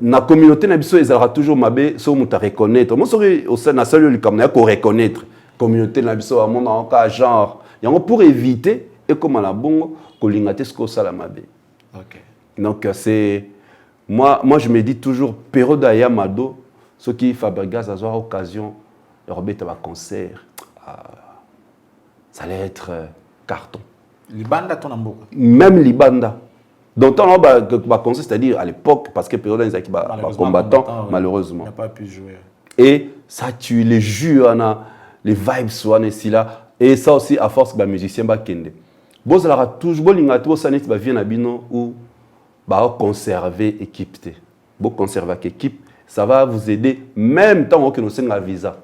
Na communauté na biso ezalaka toujours mabe so muta reconnaître. Moi sori au sein na salut lui comme na ko reconnaître. Communauté na biso a mon en cas genre. Yango pour éviter et comme la bongo ko lingate ce ko sala mabe. OK. Donc c'est moi je me dis toujours période à Yamado ce qui Fabregas a avoir occasion de remettre un concert. Ça allait être carton. Libanda ton amboka. Même Libanda. Donc on a concert, c'est-à-dire à l'époque parce que période ils étaient combattants malheureusement. Il n'a pas pu jouer. Et ça tue les jeux les vibes sont ici là et ça aussi à force que les musiciens ba kende. Bon ça toujours lingato ça net ba vient na bino ou bah conserver équipe. Bon conserver équipe, ça va vous aider même tant que nous avons un visa.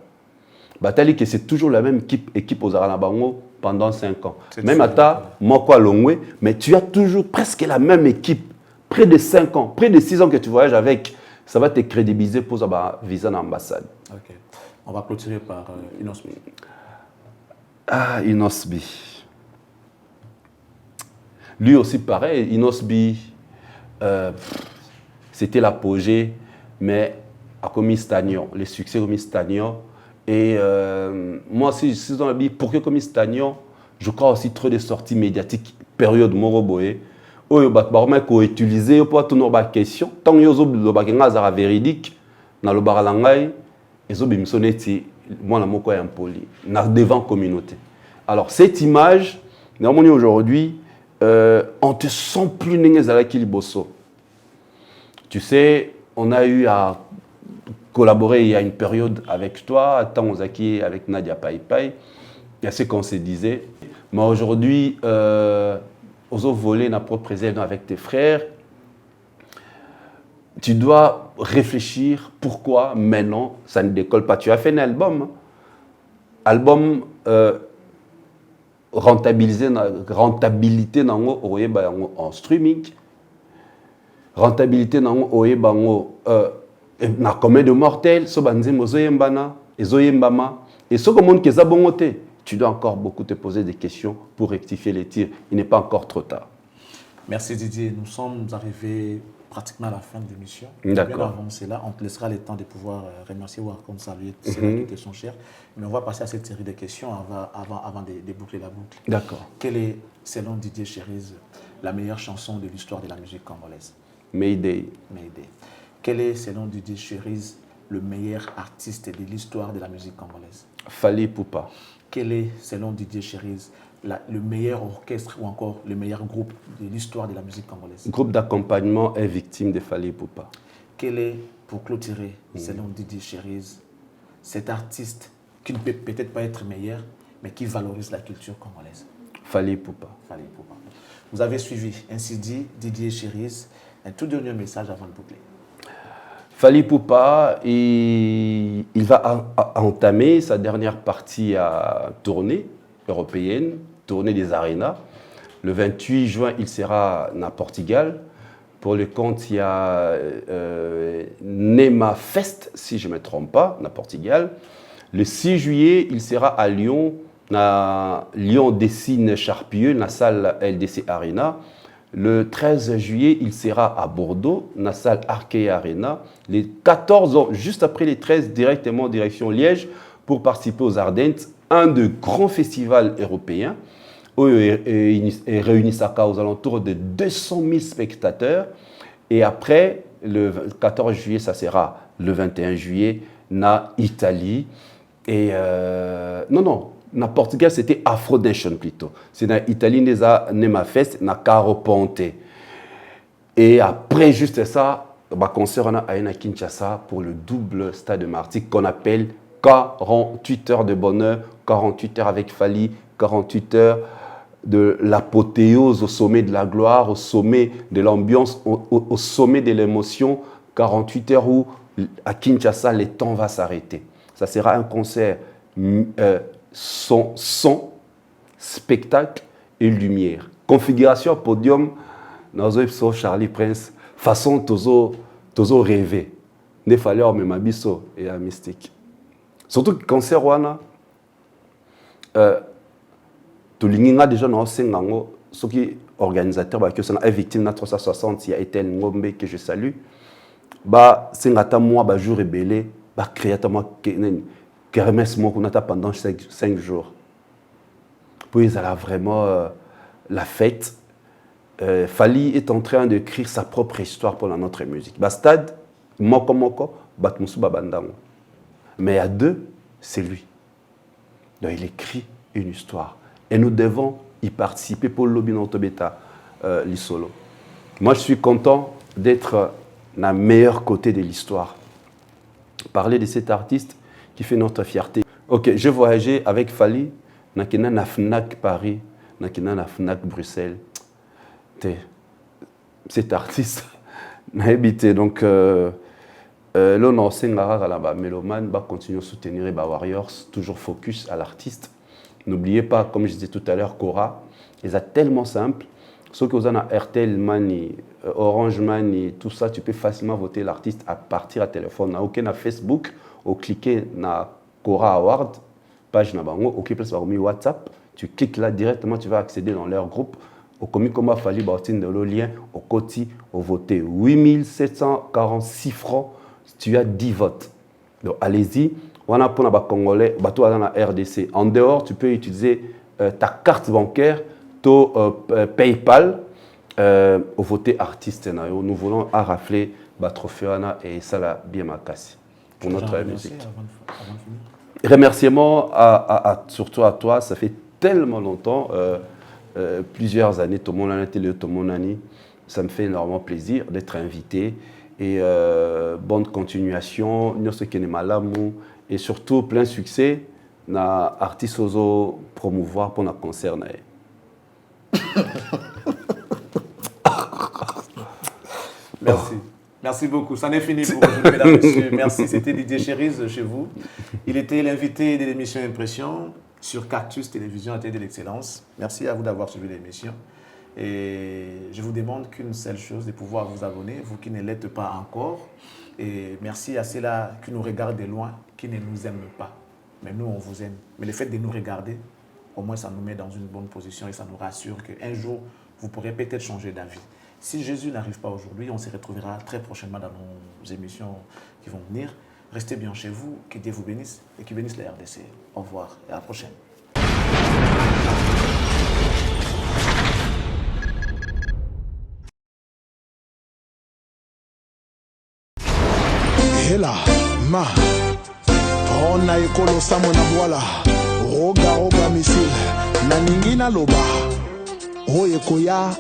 Bah tali que c'est toujours la même équipe aux Aranabango pendant 5 ans. Même à ta Moko Longwe, mais tu as toujours presque la même équipe, près de 5 ans, près de 6 ans que tu voyages avec. Ça va te crédibiliser pour avoir un visa dans l'ambassade. Ok. On va clôturer par Inosbi. Ah, Inosbi. Lui aussi, pareil. Inosbi, c'était l'apogée, mais à Komi Stagnon, le succès Komi Stagnon. Et moi aussi, je suis dans la vie, pour que Komi Stagnon, je crois aussi trop de sorties médiatiques, période Moroboé. Oyo batbarma ko utiliser pour tourner ba question tant yo zo lo ba kenga za véridique na lo baralangai ezo bimsoneti moi na moko ya impoli na devant communauté. Alors cette image normalement aujourd'hui on te sent plus nengezala kiliboso. Tu sais, on a eu à collaborer il y a une période avec toi, tant Ozaki avec Nadia Paipai. Il y a ce qu'on se disait, mais aujourd'hui aux voler na propre réserve avec tes frères, tu dois réfléchir pourquoi maintenant ça ne décolle pas. Tu as fait un album, rentabilité en streaming, rentabilité na combien de mortels, so banze mozoyembana, ezoyembama, et ce que monde qui est bongoté. Tu dois encore beaucoup te poser des questions pour rectifier les tirs. Il n'est pas encore trop tard. Merci Didier. Nous sommes arrivés pratiquement à la fin de l'émission. D'accord. Avant cela, on te laissera le temps de pouvoir remercier ou comme saluer ceux qui sont chers. Mais on va passer à cette série de questions avant de boucler la boucle. D'accord. Quelle est, selon Didier Chériz, la meilleure chanson de l'histoire de la musique congolaise? Mayday. Mayday. Quel est, selon Didier Chériz, le meilleur artiste de l'histoire de la musique congolaise? Fally Ipupa. Quel est, selon Didier Chériz, le meilleur orchestre ou encore le meilleur groupe de l'histoire de la musique congolaise? Groupe d'accompagnement est victime de Fally Ipupa. Quel est, pour clôturer, selon Didier Chériz, cet artiste qui ne peut peut-être pas être meilleur, mais qui valorise la culture congolaise? Fally Ipupa. Fally Ipupa. Vous avez suivi, ainsi dit, Didier Chériz. Un tout dernier message avant de boucler. Fally Ipupa, il va entamer sa dernière partie à tournée européenne, tournée des arénas. Le 28 juin, il sera à Portugal. Pour le compte, il y a Nema Fest, si je ne me trompe pas, à Portugal. Le 6 juillet, il sera à Lyon, à Lyon Dessine Charpieu, dans la salle LDC Arena. Le 13 juillet, il sera à Bordeaux, dans la salle Arkea Arena. Les 14 ans, juste après les 13, directement en direction Liège, pour participer aux Ardentes, un de grands festivals européens, où il réunit aux alentours de 200 000 spectateurs. Et après, le 14 juillet, ça sera le 21 juillet, na Italie. Et na Portugal, c'était Afro Nation plutôt. C'est na Italie, Nema Fest, na Caro Ponte. Et après, juste ça, concert à Kinshasa pour le double stade de Martigues qu'on appelle 48 heures de bonheur, 48 heures avec Fally, 48 heures de l'apothéose au sommet de la gloire, au sommet de l'ambiance, au sommet de l'émotion, 48 heures où à Kinshasa, le temps va s'arrêter. Ça sera un concert son, spectacle et lumière. Configuration podium, dans Charlie Prince, façon tozo rêver. Ne fallait pas même abisso et à mystique. Surtout que concert wana, Tolinga déjà dans Sengango, ceux qui organisateurs que sont victime de 360, il y a Ethel Ngombe que je salue. Bah Sengata moi bah jour rebelle, bah créateur moi kermesse moi qu'on a pendant 5 jours. Puis ils allaient vraiment la fête. Fally est en train d'écrire sa propre histoire pour notre musique. Bastad moko batmusu babandango. Mais à deux, c'est lui. Donc il écrit une histoire. Et nous devons y participer pour l'Obinanto Beta l'Isolo. Moi, je suis content d'être dans le meilleur côté de l'histoire. Parler de cet artiste qui fait notre fierté. Ok, je voyageais avec Fally, na FNAC Paris, na FNAC Bruxelles. cet artiste n'a habité. Donc, là, on a aussi un mélomane, va continuer à soutenir les Warriors, toujours focus à l'artiste. N'oubliez pas, comme je disais tout à l'heure, Cora, ils sont tellement simples. Ceux qui ont RTL Money, Orange Money, tout ça, tu peux facilement voter l'artiste à partir du téléphone. Ok, na Facebook, ou cliquer na Cora Award, page na bango, ok, place par WhatsApp, tu cliques là directement, tu vas accéder dans leur groupe. Au commis comme Fali Bartin de le lien, au Koti, au voté 8746 francs, tu as 10 votes. Donc allez-y, on a pour les Congolais, bateau dans la RDC. En dehors, tu peux utiliser ta carte bancaire, ton PayPal, au voté artiste. Nous voulons rafler trophée et ça l'a bien marqué pour notre musique. Remerciements surtout à toi, ça fait tellement longtemps. Plusieurs années, tout le monde ça me fait énormément plaisir d'être invité et bonne continuation, et surtout plein succès na artiste ozo promouvoir pour notre concert. Merci. Merci beaucoup. Ça n'est fini pour aujourd'hui, mesdames et messieurs. Merci. C'était Didier Cherise chez vous. Il était l'invité de l'émission Impression sur Cactus Télévision, la télé de l'excellence. Merci à vous d'avoir suivi l'émission. Et je vous demande qu'une seule chose, de pouvoir vous abonner, vous qui ne l'êtes pas encore. Et merci à ceux-là qui nous regardent de loin, qui ne nous aiment pas. Mais nous, on vous aime. Mais le fait de nous regarder, au moins, ça nous met dans une bonne position et ça nous rassure qu'un jour, vous pourrez peut-être changer d'avis. Si Jésus n'arrive pas aujourd'hui, on se retrouvera très prochainement dans nos émissions qui vont venir. Restez bien chez vous, que Dieu vous bénisse et qu'il bénisse la RDC. Au revoir et à la prochaine. Hela, ma, ona ekolo samo na boala, roga misil, na ningina loba, oye koya,